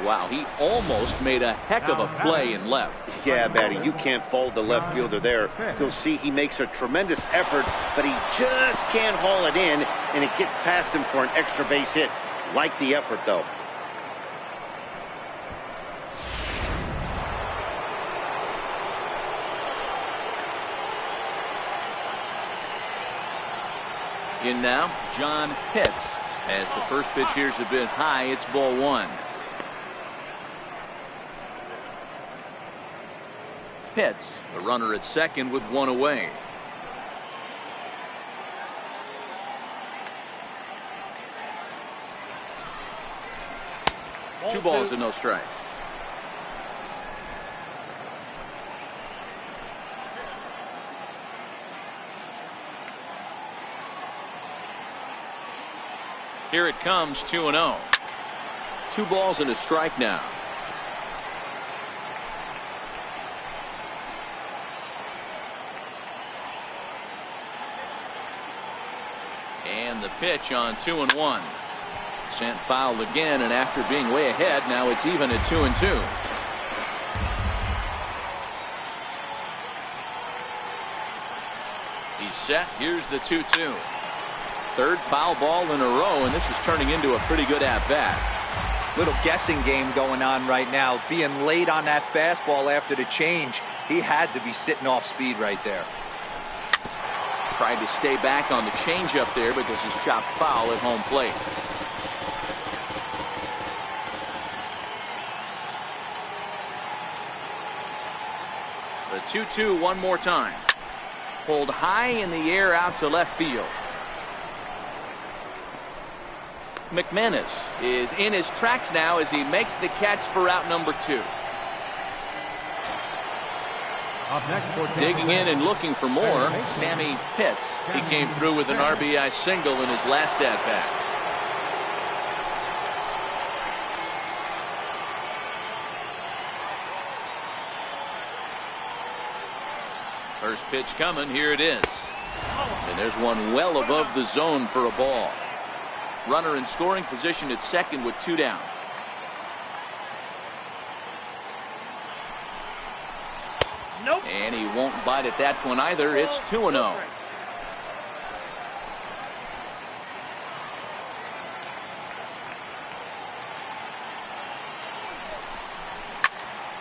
Wow, he almost made a heck of a play in left. Yeah, Matty, you can't fault the left fielder there. You'll see he makes a tremendous effort, but he just can't haul it in, and it gets past him for an extra base hit. Like the effort, though. In now, John Pitts. As the first pitch here's a bit high, it's ball one. Pitts, the runner at second with one away. Two balls and no strikes. Here it comes, 2-0. 2 balls and a strike now. And the pitch on 2-1. Sent foul again, and after being way ahead, now it's even at 2-2. He's set. Here's the 2-2. Third foul ball in a row, and this is turning into a pretty good at-bat. Little guessing game going on right now. Being late on that fastball after the change, he had to be sitting off speed right there. Tried to stay back on the changeup there, but this is chopped foul at home plate. The 2-2 one more time. Pulled high in the air out to left field. McManus is in his tracks now as he makes the catch for out number 2. Digging in and looking for more, Sammy Pitts. He came through with an RBI single in his last at-bat. First pitch coming, here it is. And there's one well above the zone for a ball. Runner in scoring position at second with 2 down. Nope. And he won't bite at that one either. It's 2-0.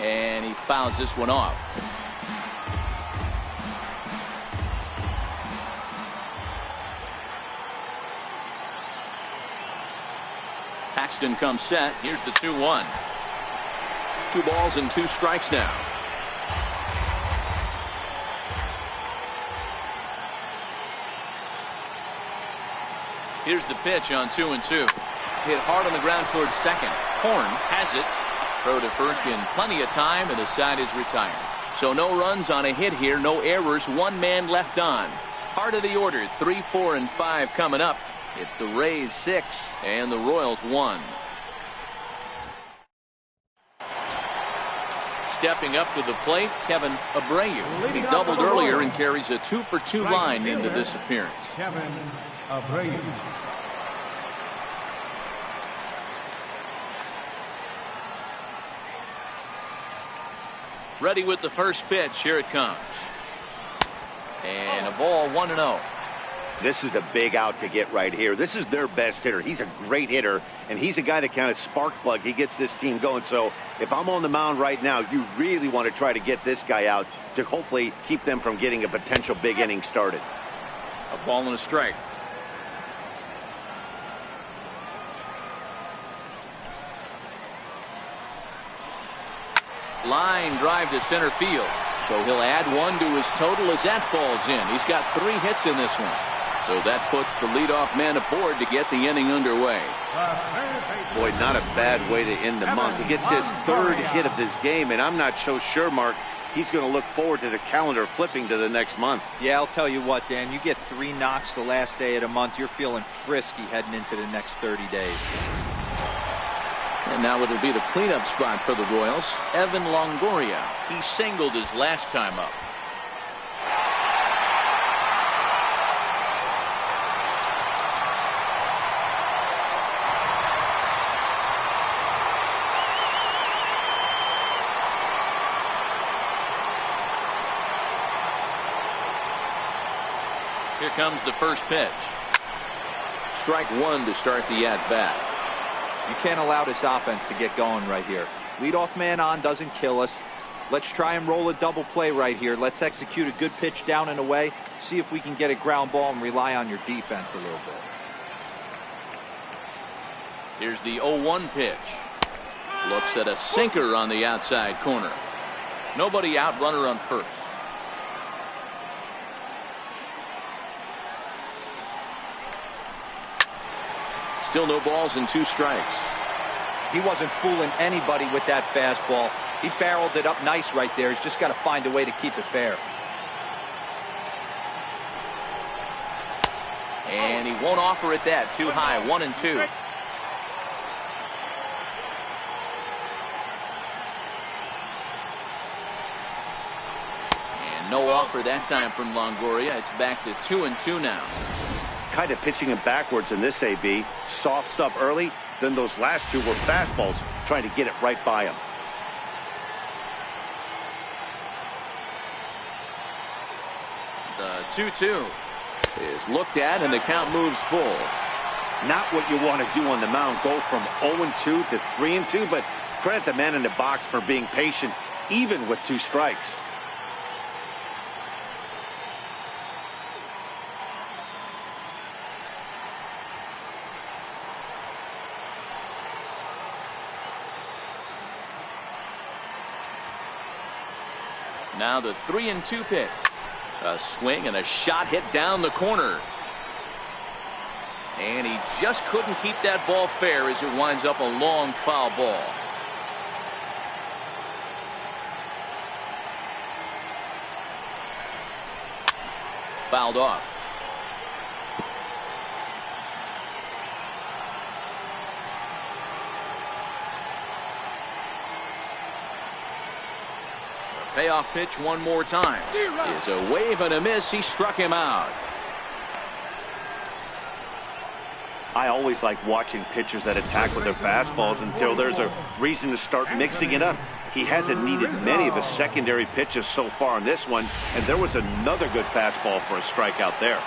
And he fouls this one off. Paxton comes set. Here's the 2-1. 2 balls and 2 strikes now. Here's the pitch on 2-2. Hit hard on the ground towards second. Horn has it. Throw to first in plenty of time, and the side is retired. So no runs on a hit here, no errors, 1 man left on. Heart of the order, 3, 4, and 5 coming up. It's the Rays 6 and the Royals 1. Stepping up to the plate, Kevin Abreu. He doubled earlier and carries a 2-for-2 line into this appearance. Kevin Abreu. Ready with the first pitch. Here it comes. And a ball, 1-0. This is a big out to get right here. This is their best hitter. He's a great hitter, and he's a guy that kind of spark plug. He gets this team going. So if I'm on the mound right now, you really want to try to get this guy out to hopefully keep them from getting a potential big inning started. A ball and a strike. Line drive to center field. So he'll add 1 to his total as that falls in. He's got 3 hits in this one. So that puts the leadoff man aboard to get the inning underway. Boy, not a bad way to end the month. He gets his 3rd hit of this game, and I'm not so sure, Mark, he's going to look forward to the calendar flipping to the next month. Yeah, I'll tell you what, Dan, you get 3 knocks the last day of the month, you're feeling frisky heading into the next 30 days. And now it'll be the cleanup spot for the Royals. Evan Longoria. He singled his last time up. Here comes the first pitch. Strike one to start the at-bat. You can't allow this offense to get going right here. Leadoff man on doesn't kill us. Let's try and roll a double play right here. Let's execute a good pitch down and away. See if we can get a ground ball and rely on your defense a little bit. Here's the 0-1 pitch. Looks at a sinker on the outside corner. Nobody out, runner on first. Still no balls and 2 strikes. He wasn't fooling anybody with that fastball. He barreled it up nice right there. He's just got to find a way to keep it fair. And he won't offer it that. Too high. 1-2. And no offer that time from Longoria. It's back to 2-2 now. Kind of pitching him backwards in this AB. Soft stuff early, then those last 2 were fastballs, trying to get it right by him. The 2-2 is looked at, and the count moves full. Not what you want to do on the mound, go from 0-2 to 3-2, but credit the man in the box for being patient, even with 2 strikes. Now the 3-2 pitch. A swing and a shot hit down the corner. And he just couldn't keep that ball fair as it winds up a long foul ball. Fouled off. Payoff pitch one more time. Is a wave and a miss. He struck him out. I always like watching pitchers that attack with their fastballs until there's a reason to start mixing it up. He hasn't needed many of his secondary pitches so far in this one, and there was another good fastball for a strikeout there.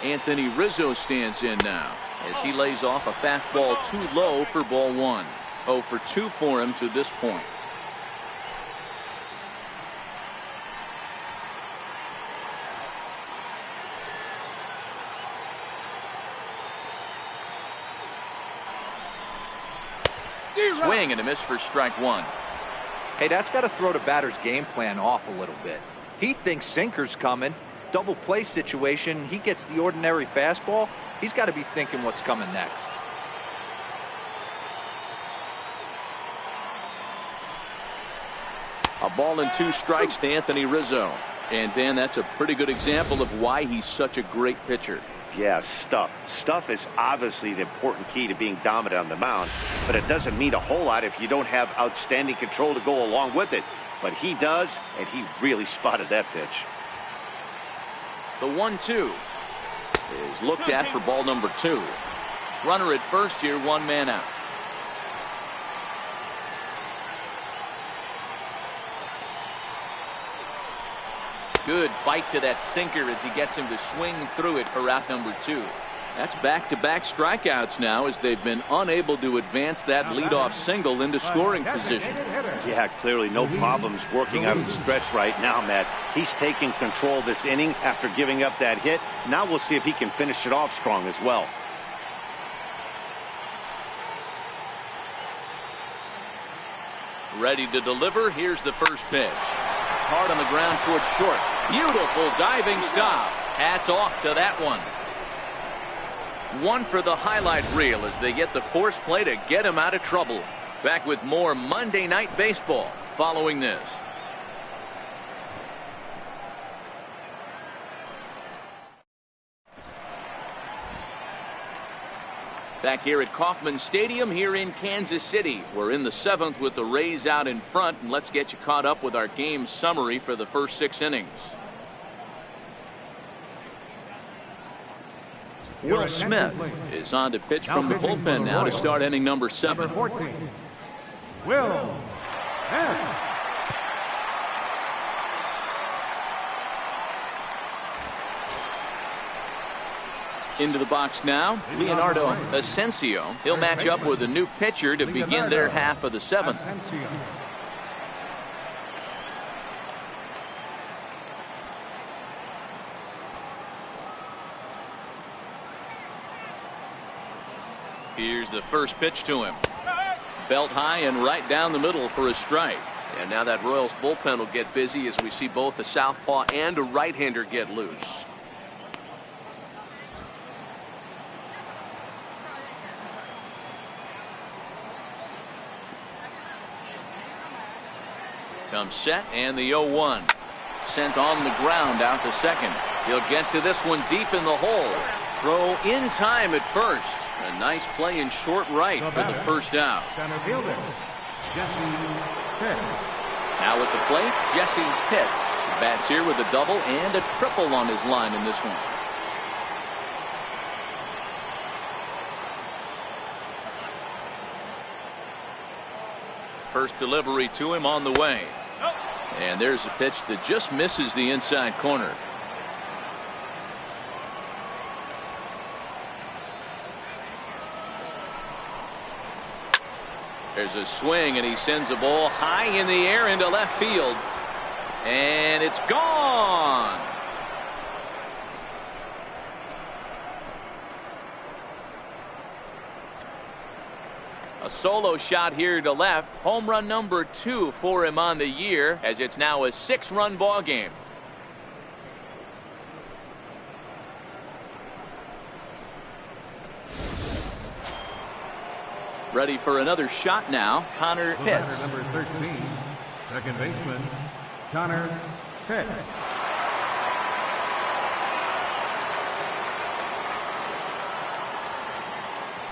Anthony Rizzo stands in now as he lays off a fastball too low for ball 1. 0 for 2 for him to this point. Swing and a miss for strike 1. Hey, that's got to throw the batter's game plan off a little bit. He thinks sinker's coming. Double play situation. He gets the ordinary fastball. He's got to be thinking what's coming next. A ball and 2 strikes to Anthony Rizzo. And Dan, that's a pretty good example of why he's such a great pitcher. Yeah, stuff. Stuff is obviously the important key to being dominant on the mound, but it doesn't mean a whole lot if you don't have outstanding control to go along with it. But he does, and he really spotted that pitch. The 1-2 is looked at for ball number 2. Runner at first here, 1 man out. Good bite to that sinker as he gets him to swing through it for out number 2. That's back-to-back strikeouts now as they've been unable to advance that leadoff single into scoring position. Yeah, clearly no problems working out of the stretch right now, Matt. He's taking control of this inning after giving up that hit. Now we'll see if he can finish it off strong as well. Ready to deliver. Here's the first pitch. Hard on the ground towards short. Beautiful diving stop. Hats off to that one. One for the highlight reel as they get the force play to get him out of trouble. Back with more Monday Night Baseball following this. Back here at Kauffman Stadium here in Kansas City. We're in the 7th with the Rays out in front, and let's get you caught up with our game summary for the first 6 innings. Will Smith is on to pitch from the bullpen now to start inning number 7. Number 14, Will Smith. Into the box now, Leonardo Asensio. He'll match up with a new pitcher to begin their half of the 7th. Here's the first pitch to him. Belt high and right down the middle for a strike. And now that Royals bullpen will get busy as we see both a southpaw and a right-hander get loose. Comes set, and the 0-1. Sent on the ground out to second. He'll get to this one deep in the hole. Throw in time at first. A nice play in short right for the first out. Center fielder, Jesse Pitts. Now at the plate, Jesse Pitts. Bats here with a double and a triple on his line in this one. First delivery to him on the way. And there's a pitch that just misses the inside corner. There's a swing, and he sends a ball high in the air into left field. And it's gone. A solo shot here to left. Home run number 2 for him on the year, as it's now a 6-run ball game. Ready for another shot now, Connor Pitts. Number 13, second baseman, Connor Pitts.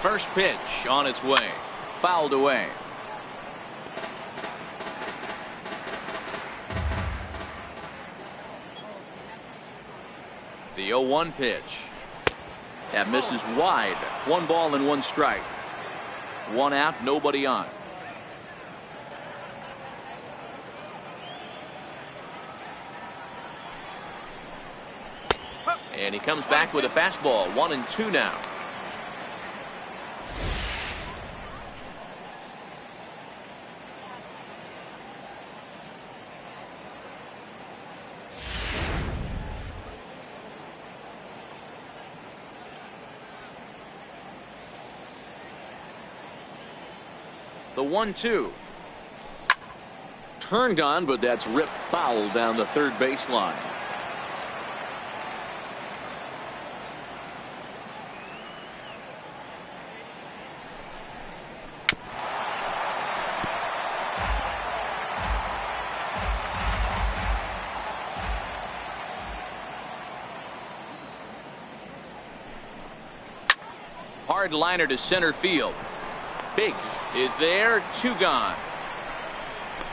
First pitch on its way. Fouled away. The 0-1 pitch. That misses wide. 1 ball and 1 strike. 1 out, nobody on. And he comes back with a fastball. 1-2 now. The 1-2. Turned on, but that's ripped foul down the third baseline. Hard liner to center field. Biggs is there, 2 gone.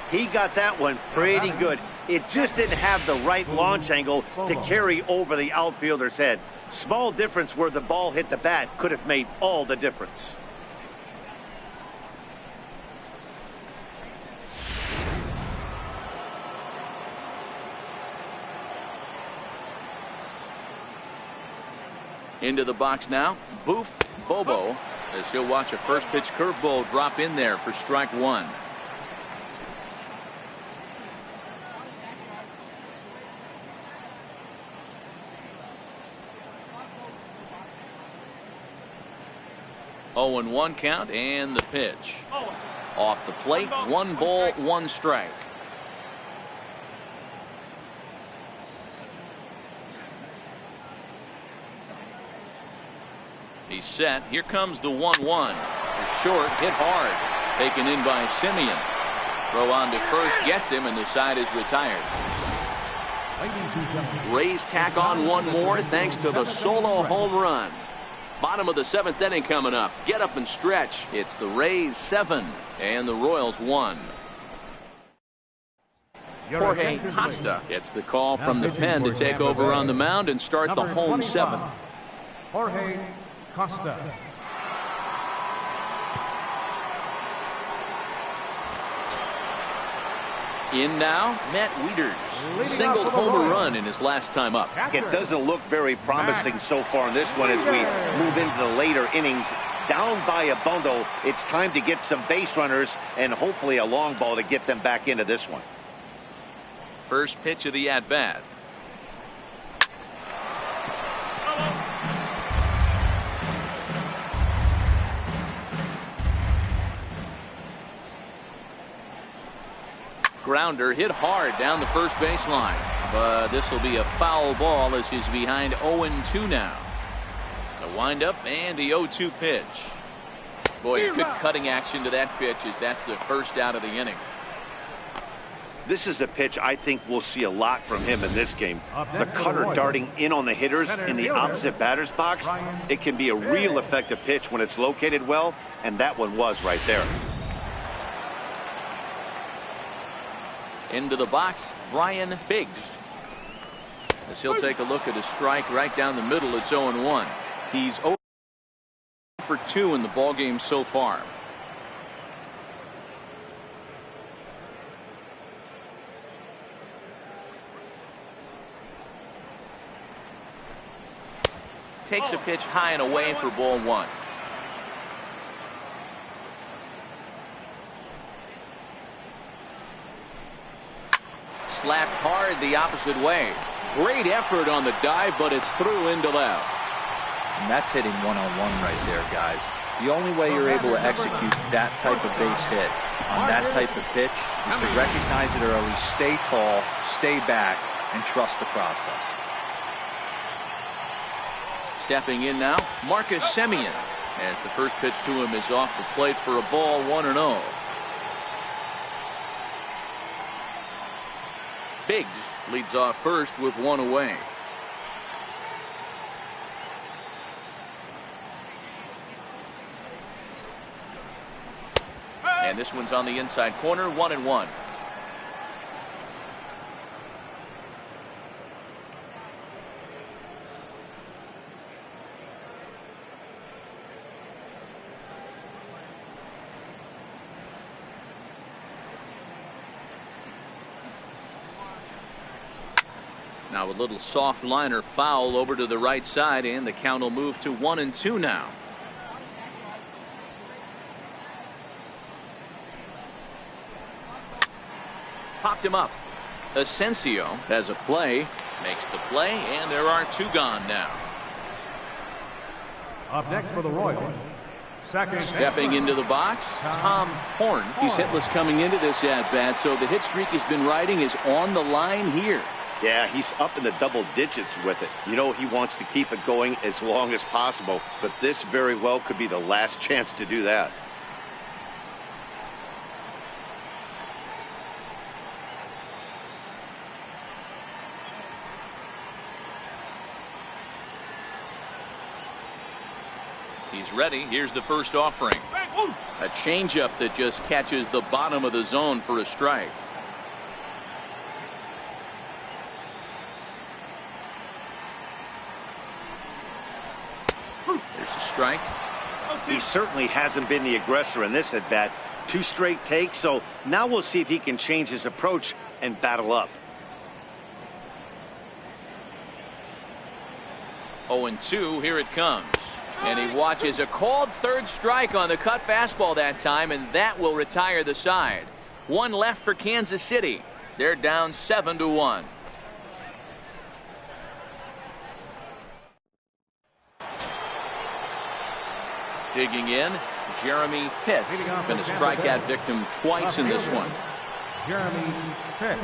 He got that one pretty good. It just didn't have the right launch angle to carry over the outfielder's head. Small difference where the ball hit the bat could have made all the difference. Into the box now, Boof Bobo, as he'll watch a first pitch curveball drop in there for strike 1. Oh, and 1 count, and the pitch. Off the plate, 1 ball, 1 strike. He's set. Here comes the 1-1. Short, hit hard. Taken in by Simeon. Throw on to first, gets him, and the side is retired. Rays tack on 1 more thanks to the solo home run. Bottom of the 7th inning coming up. Get up and stretch. It's the Rays 7 and the Royals 1. Jorge Costa gets the call from the pen to take over on the mound and start the home 7. Jorge Costa. In now, Matt Wieters. Singled homer run in his last time up. It doesn't look very promising so far in this one as we move into the later innings. Down by a bundle, it's time to get some base runners and hopefully a long ball to get them back into this one. First pitch of the at-bat. Grounder hit hard down the first baseline, but this will be a foul ball as he's behind 0-2 now. The windup and the 0-2 pitch. Boy, good cutting action to that pitch as that's the first out of the inning. This is a pitch I think we'll see a lot from him in this game. The cutter darting in on the hitters in the opposite batter's box. It can be a real effective pitch when it's located well, and that one was right there. Into the box, Brian Biggs. As he'll take a look at a strike right down the middle, it's 0-1. He's 0 for 2 in the ballgame so far. Takes a pitch high and away for ball 1. Slapped hard the opposite way. Great effort on the dive, but it's through into left. And that's hitting one-on-one right there, guys. The only way you're able to execute that type of base hit on that type of pitch is to recognize it early, stay tall, stay back, and trust the process. Stepping in now, Marcus Semien, as the first pitch to him is off the plate for a ball, 1-0. Biggs leads off first with 1 away. And this one's on the inside corner, 1-1. Now a little soft liner foul over to the right side, and the count will move to 1-2 now. Popped him up. Asensio has a play, makes the play, and there are 2 gone now. Up next for the Royals. Stepping into the box, Tom Horn. He's hitless coming into this at-bat, so the hit streak he's been riding is on the line here. Yeah, he's up in the double digits with it. You know, he wants to keep it going as long as possible, but this very well could be the last chance to do that. He's ready. Here's the first offering. A changeup that just catches the bottom of the zone for a strike. There's a strike. He certainly hasn't been the aggressor in this at bat. 2 straight takes, so now we'll see if he can change his approach and battle up. 0-2, here it comes. And he watches a called third strike on the cut fastball that time, and that will retire the side. 1 left for Kansas City. They're down 7-1. Digging in, Jeremy Pitts. Been a strikeout victim twice in this one. Jeremy Pitts.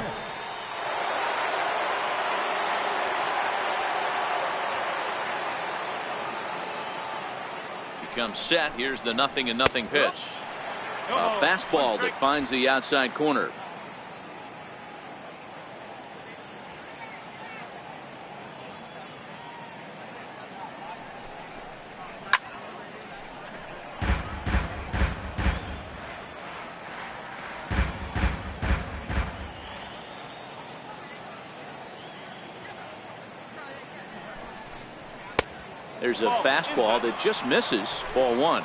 Becomes set. Here's the 0-0 pitch. A fastball that finds the outside corner. There's a fastball that just misses. Ball 1.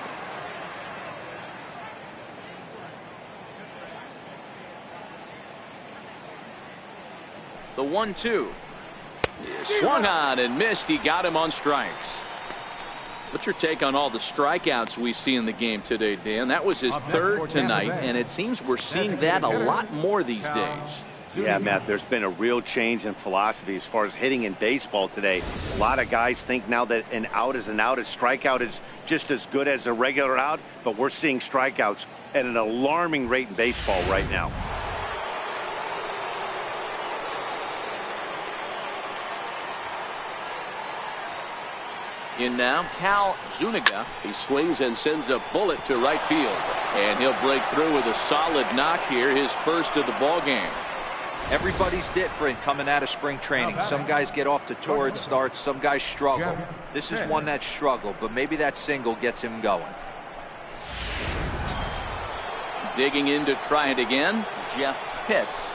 The 1-2. Swung on and missed. He got him on strikes. What's your take on all the strikeouts we see in the game today, Dan? That was his third tonight, and it seems we're seeing that a lot more these days. Yeah, Matt, there's been a real change in philosophy as far as hitting in baseball today. A lot of guys think now that an out is an out. A strikeout is just as good as a regular out, but we're seeing strikeouts at an alarming rate in baseball right now. In now, Cal Zuniga. He swings and sends a bullet to right field. And he'll break through with a solid knock here, his first of the ball game. Everybody's different coming out of spring training. Some guys get off to torrid starts. Some guys struggle. This is one that struggled, but maybe that single gets him going. Digging in to try it again, Jeff Pitts.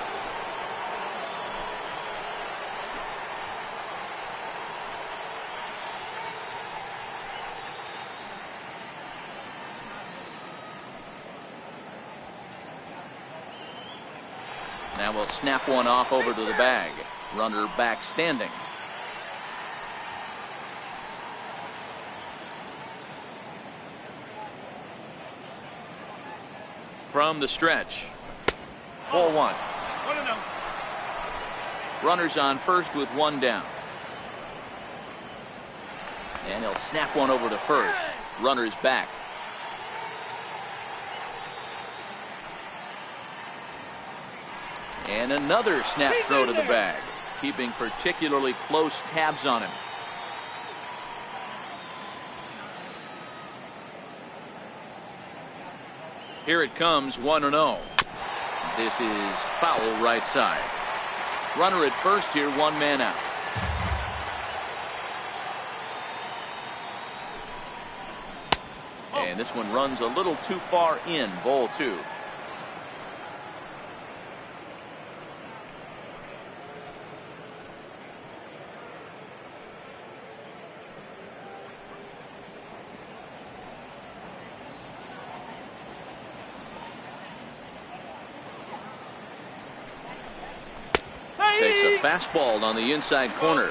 Now we'll snap one off over to the bag. Runner back standing. From the stretch. Ball 1. Runners on first with one down. And he'll snap one over to first. Runners back. And another snap throw to the bag, keeping particularly close tabs on him. Here it comes, 1-0. This is foul right side. Runner at first here, one man out. And this one runs a little too far in, ball 2. Takes a fastball on the inside corner.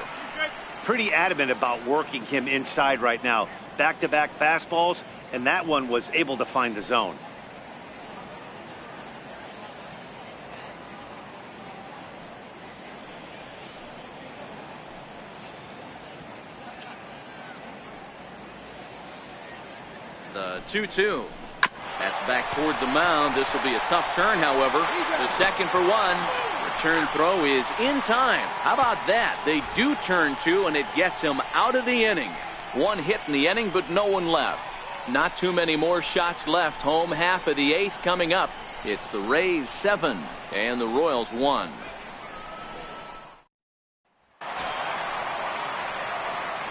Pretty adamant about working him inside right now. Back-to-back fastballs, and that one was able to find the zone. The 2-2. That's back toward the mound. This will be a tough turn, however. The second for one. Return throw is in time. How about that? They do turn 2, and it gets him out of the inning. One hit in the inning, but no one left. Not too many more shots left. Home half of the 8th coming up. It's the Rays 7 and the Royals 1.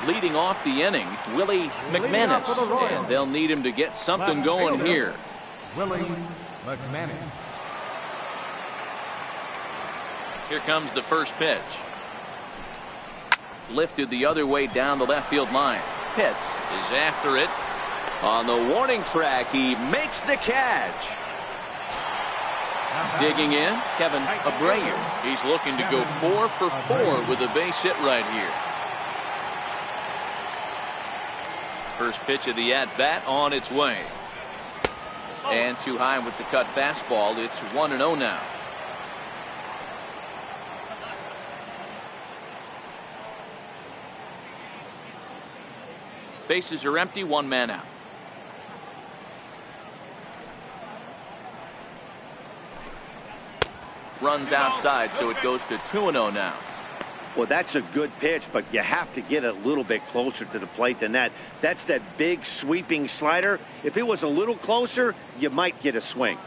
Leading off the inning, Willie McManus, and they'll need him to get something going here. Willie McManus. Here comes the first pitch. Lifted the other way down the left field line. Pitts is after it. On the warning track, he makes the catch. Digging in, Kevin Abreu. He's looking to go 4 for 4 with a base hit right here. First pitch of the at-bat on its way. And too high with the cut fastball. It's 1-0 now. Bases are empty, one man out. Runs outside, so it goes to 2-0 now. Well, that's a good pitch, but you have to get a little bit closer to the plate than that. That's that big sweeping slider. If it was a little closer, you might get a swing.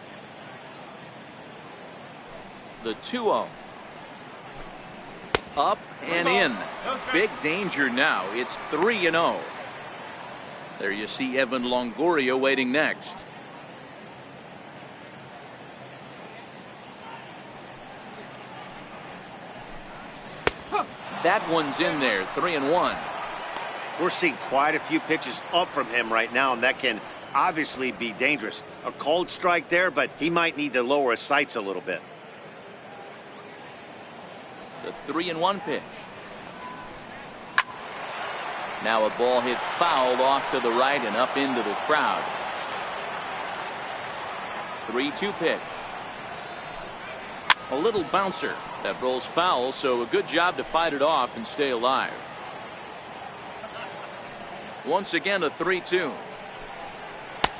The 2-0. Up and in. Big danger now. It's 3-0. There you see Evan Longoria waiting next. That one's in there. 3-1. We're seeing quite a few pitches up from him right now, and that can obviously be dangerous. A cold strike there, but he might need to lower his sights a little bit. The 3-1 pitch. Now a ball hit fouled off to the right and up into the crowd. 3-2 pitch. A little bouncer that rolls foul, so a good job to fight it off and stay alive. Once again, a 3-2.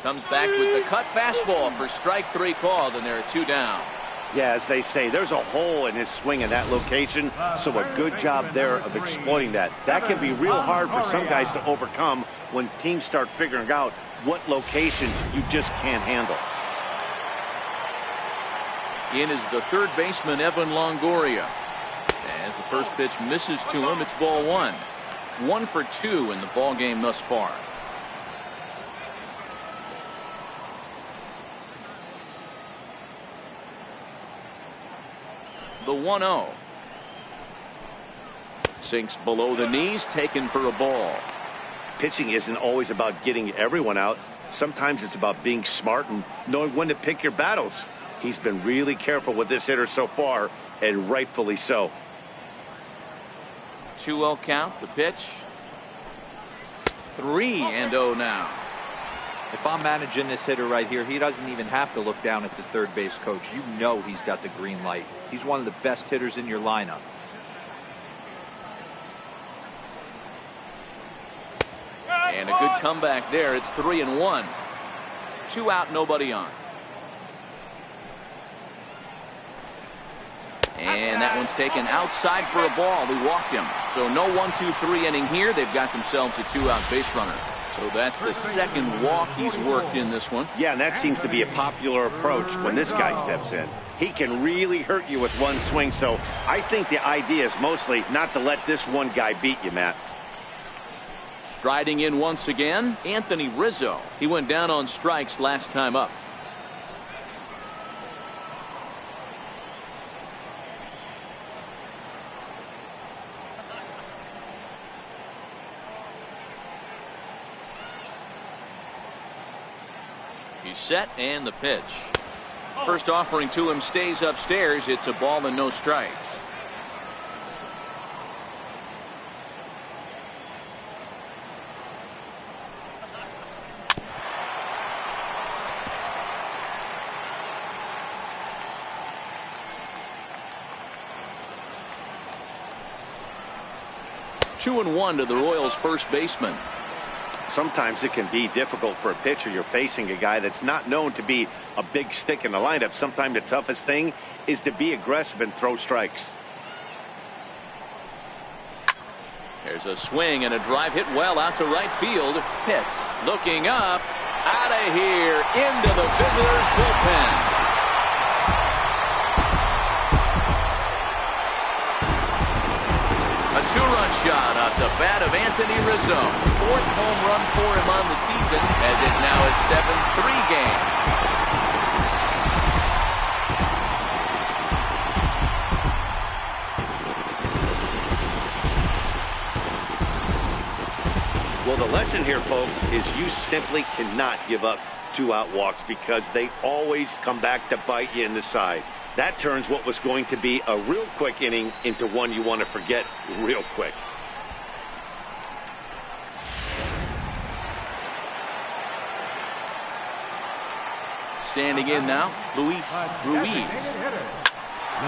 Comes back with the cut fastball for strike 3 called, and there are 2 down. Yeah, as they say, there's a hole in his swing in that location, so a good job there of exploiting that. That can be real hard for some guys to overcome when teams start figuring out what locations you just can't handle. In is the third baseman, Evan Longoria. As the first pitch misses to him, it's ball 1. 1 for 2 in the ball game thus far. The 1-0. Sinks below the knees, taken for a ball. Pitching isn't always about getting everyone out. Sometimes it's about being smart and knowing when to pick your battles. He's been really careful with this hitter so far, and rightfully so. 2-0 count, the pitch. 3-0 now. If I'm managing this hitter right here, he doesn't even have to look down at the third base coach. You know he's got the green light. He's one of the best hitters in your lineup. And a good comeback there. It's 3-1. 2 out, nobody on. And that one's taken outside for a ball. They walked him. So no 1-2-3 inning here. They've got themselves a 2-out base runner. So that's the second walk he's worked in this one. Yeah, and that seems to be a popular approach when this guy steps in. He can really hurt you with one swing, so I think the idea is mostly not to let this one guy beat you, Matt. Striding in once again, Anthony Rizzo. He went down on strikes last time up. He's set, and the pitch. First offering to him stays upstairs. It's a ball and no strikes. Two and one to the Royals' first baseman. Sometimes it can be difficult for a pitcher. You're facing a guy that's not known to be a big stick in the lineup. Sometimes the toughest thing is to be aggressive and throw strikes. There's a swing and a drive hit well out to right field. Hits. Looking up. Out of here. Into the visitors' bullpen. A 2-run shot off the bat of Anthony Rizzo. 4th home run for him on the season, as it's now a 7-3 game. Well, the lesson here, folks, is you simply cannot give up 2-out walks because they always come back to bite you in the side. That turns what was going to be a real quick inning into one you want to forget real quick. Standing in now, Luis Ruiz.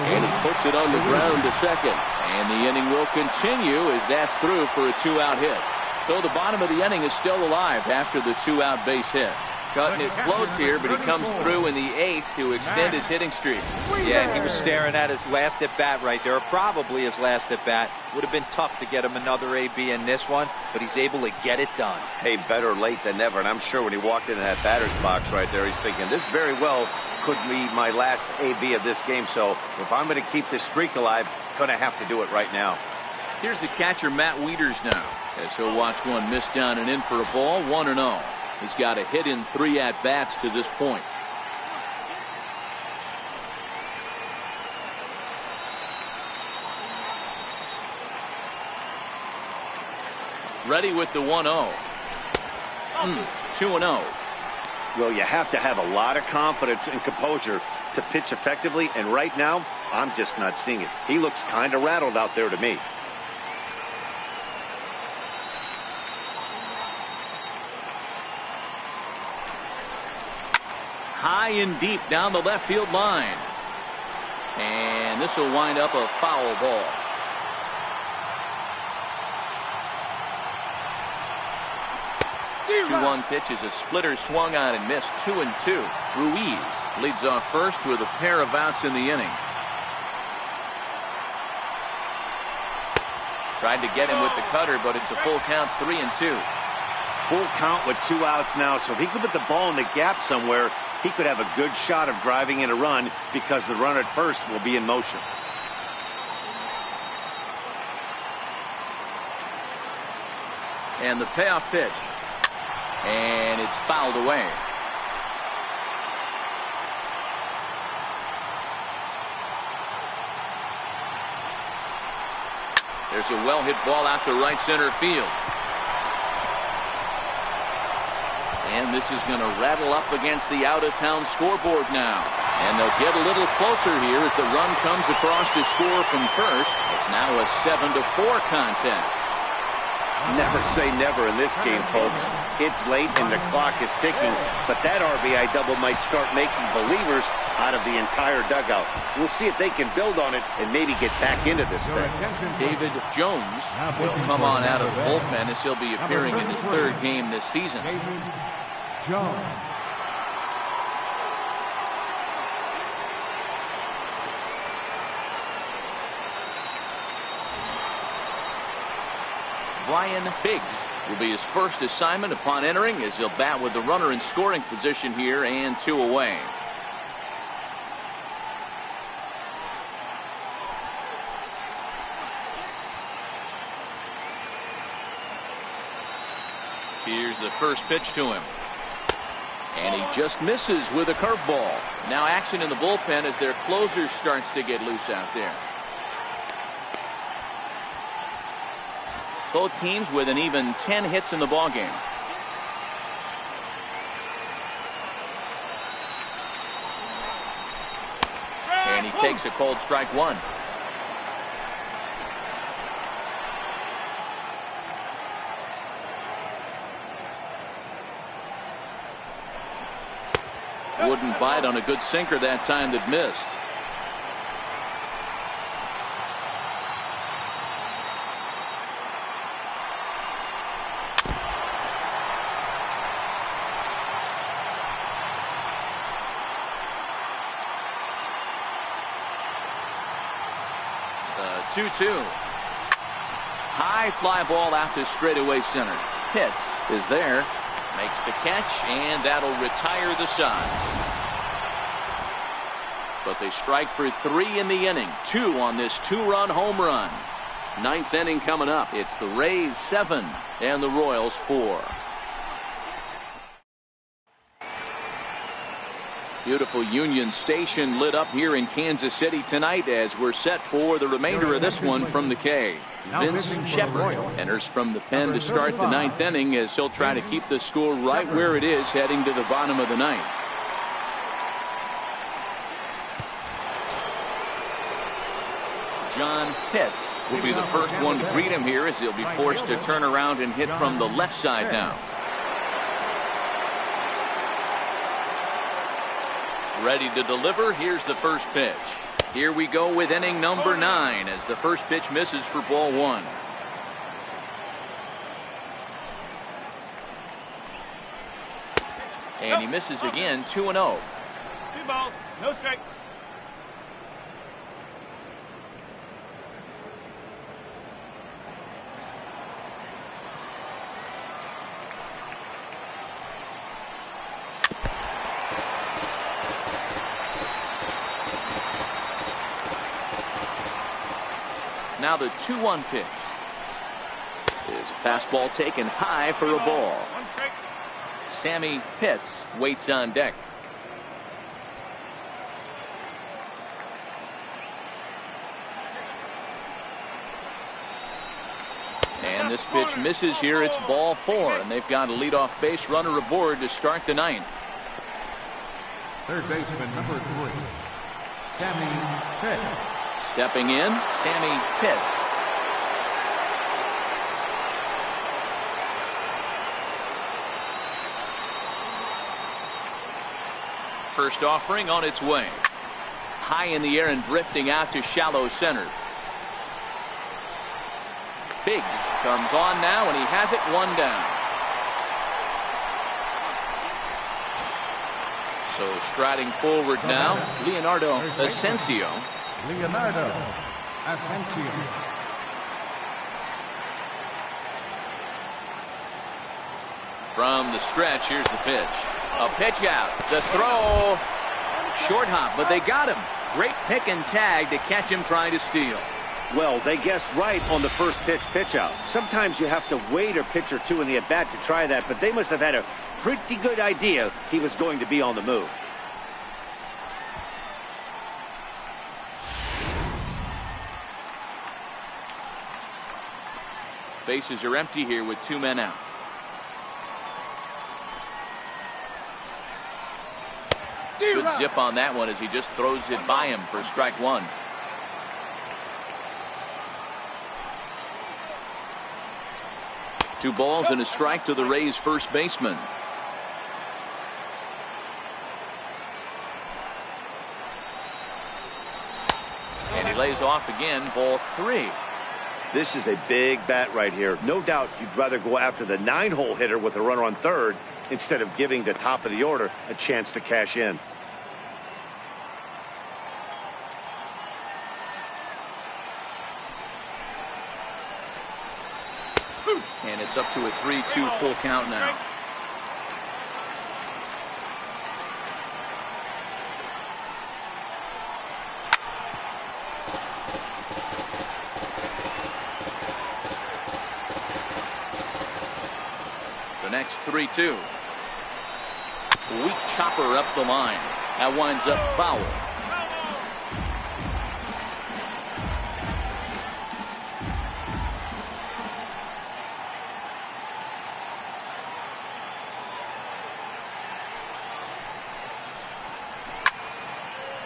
And he puts it on the ground to second. And the inning will continue as that's through for a 2-out hit. So the bottom of the inning is still alive after the 2-out base hit. Cutting it close here, but he comes through in the 8th to extend his hitting streak. Yeah, he was staring at his last at-bat right there, or probably his last at-bat. Would have been tough to get him another AB in this one, but he's able to get it done. Hey, better late than never, and I'm sure when he walked into that batter's box right there, he's thinking, this very well could be my last AB of this game, so if I'm going to keep this streak alive, going to have to do it right now. Here's the catcher, Matt Wieters, now, as he'll watch one miss down and in for a ball, 1-0. He's got a hit in 3 at-bats to this point. Ready with the 1-0. 2-0. Well, you have to have a lot of confidence and composure to pitch effectively, and right now, I'm just not seeing it. He looks kind of rattled out there to me. High and deep down the left field line. And this will wind up a foul ball. The 2-1 pitch is a splitter swung on and missed. 2-2. Ruiz leads off first with a pair of outs in the inning. Tried to get him with the cutter, but it's a full count. 3-2. Full count with 2 outs now, so if he could put the ball in the gap somewhere, he could have a good shot of driving in a run because the runner at first will be in motion. And the payoff pitch. And it's fouled away. There's a well-hit ball out to right center field. And this is going to rattle up against the out-of-town scoreboard now. And they'll get a little closer here as the run comes across to score from first. It's now a 7-4 contest. Never say never in this game, folks. It's late and the clock is ticking, but that RBI double might start making believers out of the entire dugout. We'll see if they can build on it and maybe get back into this thing. David Jones will come on out of the bullpen as he'll be appearing in his 3rd game this season. David Jones. Brian Biggs will be his first assignment upon entering as he'll bat with the runner in scoring position here and 2 away. Here's the first pitch to him. And he just misses with a curveball. Now action in the bullpen as their closer starts to get loose out there. Both teams with an even 10 hits in the ballgame. And he takes a cold strike 1. Wouldn't bite on a good sinker that time that missed. The 2-2. High fly ball out to straightaway center. Pitts is there. Makes the catch, and that'll retire the side. But they strike for 3 in the inning. 2 on this 2-run home run. 9th inning coming up. It's the Rays 7 and the Royals 4. Beautiful Union Station lit up here in Kansas City tonight as we're set for the remainder of this one from the K. Vince Shepard enters from the pen to start the 9th inning as he'll try to keep the score right where it is heading to the bottom of the 9th. John Pitts will be the first one to greet him here as he'll be forced to turn around and hit from the left side now. Ready to deliver. Here's the first pitch. Here we go with inning number 9 as the first pitch misses for ball 1. And he misses again. 2-0. 2 balls, no strike. Now the 2-1 pitch is a fastball taken high for a ball. 1 strike. Sammy Pitts waits on deck. And this pitch misses here. It's ball 4, and they've got a leadoff base runner aboard to start the 9th. Third baseman, number 3, Sammy Pitts. Stepping in, Sammy Pitts. First offering on its way. High in the air and drifting out to shallow center. Biggs comes on now, and he has it 1 down. So striding forward now, Leonardo Asensio. Leonardo Asensio. From the stretch, here's the pitch. A pitch out. The throw. Short hop, but they got him. Great pick and tag to catch him trying to steal. Well, they guessed right on the first pitch out. Sometimes you have to wait a pitch or two in the at-bat to try that, but they must have had a pretty good idea he was going to be on the move. Bases are empty here with 2 men out. Good zip on that one as he just throws it by him for strike 1. Two balls and a strike to the Rays first baseman. And he lays off again, ball 3. This is a big bat right here. No doubt you'd rather go after the 9-hole hitter with a runner on third instead of giving the top of the order a chance to cash in. And it's up to a 3-2 full count now. The next 3-2. Weak chopper up the line. That winds up foul.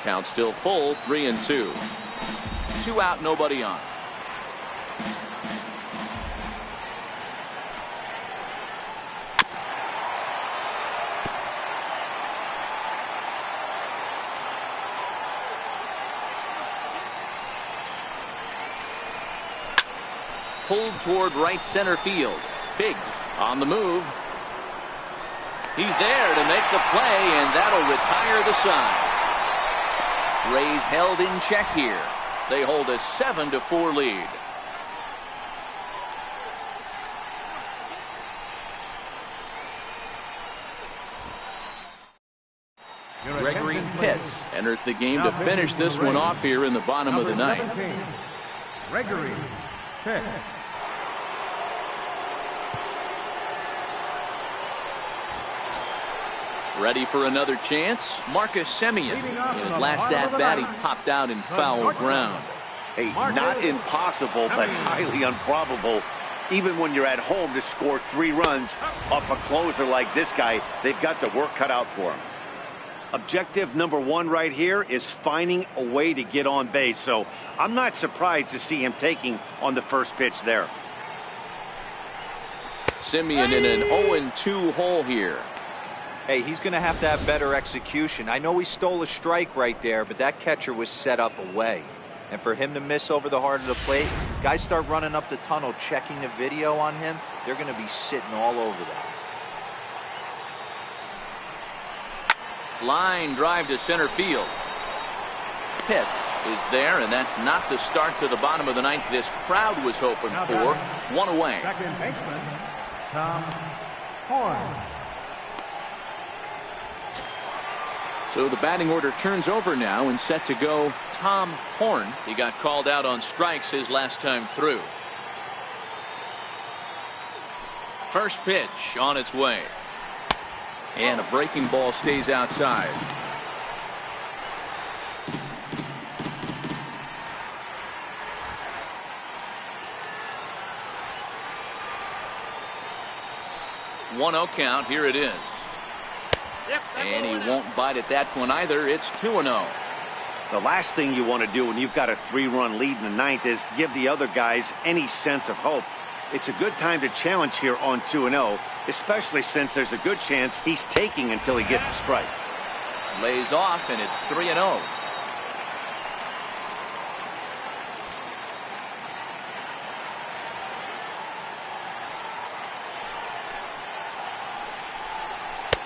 Count still full, 3-2. 2 out, nobody on. Pulled toward right center field. Biggs on the move. He's there to make the play, and that'll retire the side. Rays held in check here. They hold a 7-4 lead. Gregory Pitts enters the game to finish this one off here in the bottom of the 9th. Gregory Pitts. Ready for another chance. Marcus Semien. In his last at-bat, he popped out in foul ground. Hey, not impossible, but highly improbable. Even when you're at home to score 3 runs off a closer like this guy, they've got the work cut out for him. Objective number 1 right here is finding a way to get on base. So I'm not surprised to see him taking on the first pitch there. Semien in an 0-2 hole here. Hey, he's going to have better execution. I know he stole a strike right there, but that catcher was set up away. And for him to miss over the heart of the plate, guys start running up the tunnel, checking the video on him. They're going to be sitting all over that. Line drive to center field. Pitts is there, and that's not the start to the bottom of the 9th this crowd was hoping for. 1 away. Second baseman, Tom Horn. So the batting order turns over now and set to go Tom Horn. He got called out on strikes his last time through. First pitch on its way. And a breaking ball stays outside. 1-0 count. Here it is. And he won't bite at that one either. It's 2-0. The last thing you want to do when you've got a 3-run lead in the ninth is give the other guys any sense of hope. It's a good time to challenge here on 2-0, especially since there's a good chance he's taking until he gets a strike. Lays off, and it's 3-0.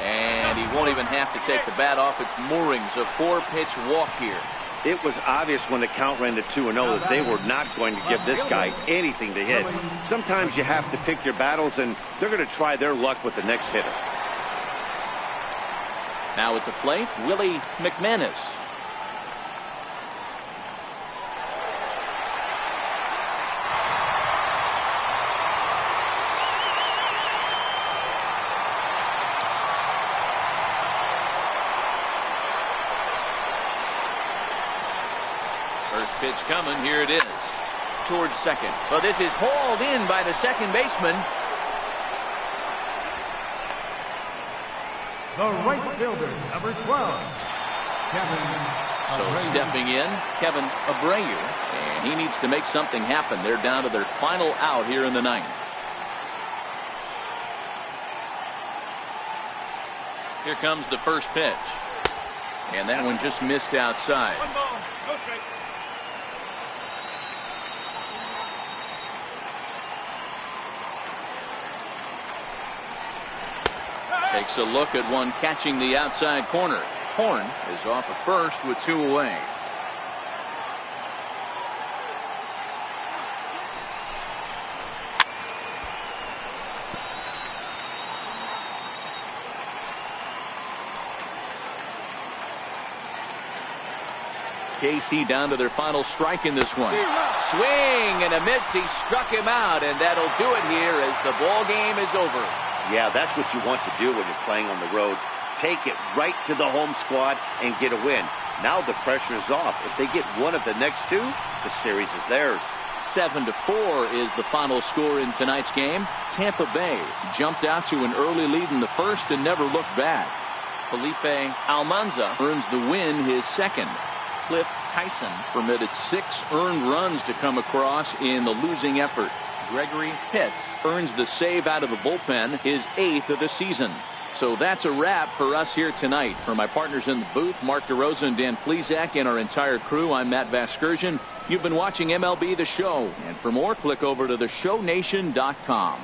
And he won't even have to take the bat off its moorings. A 4-pitch walk here. It was obvious when the count ran to 2-0 that they were not going to give this guy anything to hit. Sometimes you have to pick your battles, and they're going to try their luck with the next hitter. Now at the plate, Willie McManus. First pitch coming. Here it is. Towards second. Well, this is hauled in by the second baseman. The right fielder, number 12, Kevin Abreu. Stepping in, Kevin Abreu, and he needs to make something happen. They're down to their final out here in the ninth. Here comes the first pitch, and that one just missed outside. 1 ball, no strike. Takes a look at one catching the outside corner. Horn is off of first with 2 away. KC down to their final strike in this one. Swing and a miss. He struck him out, and that'll do it here as the ball game is over. Yeah, that's what you want to do when you're playing on the road. Take it right to the home squad and get a win. Now the pressure is off. If they get one of the next 2, the series is theirs. 7-4 is the final score in tonight's game. Tampa Bay jumped out to an early lead in the first and never looked back. Felipe Almanza earns the win, his second. Cliff Tyson permitted 6 earned runs to come across in the losing effort. Gregory Pitts earns the save out of the bullpen, his 8th of the season. So that's a wrap for us here tonight. For my partners in the booth, Mark DeRosa and Dan Plesac, and our entire crew, I'm Matt Vasgersian. You've been watching MLB The Show. And for more, click over to theshownation.com.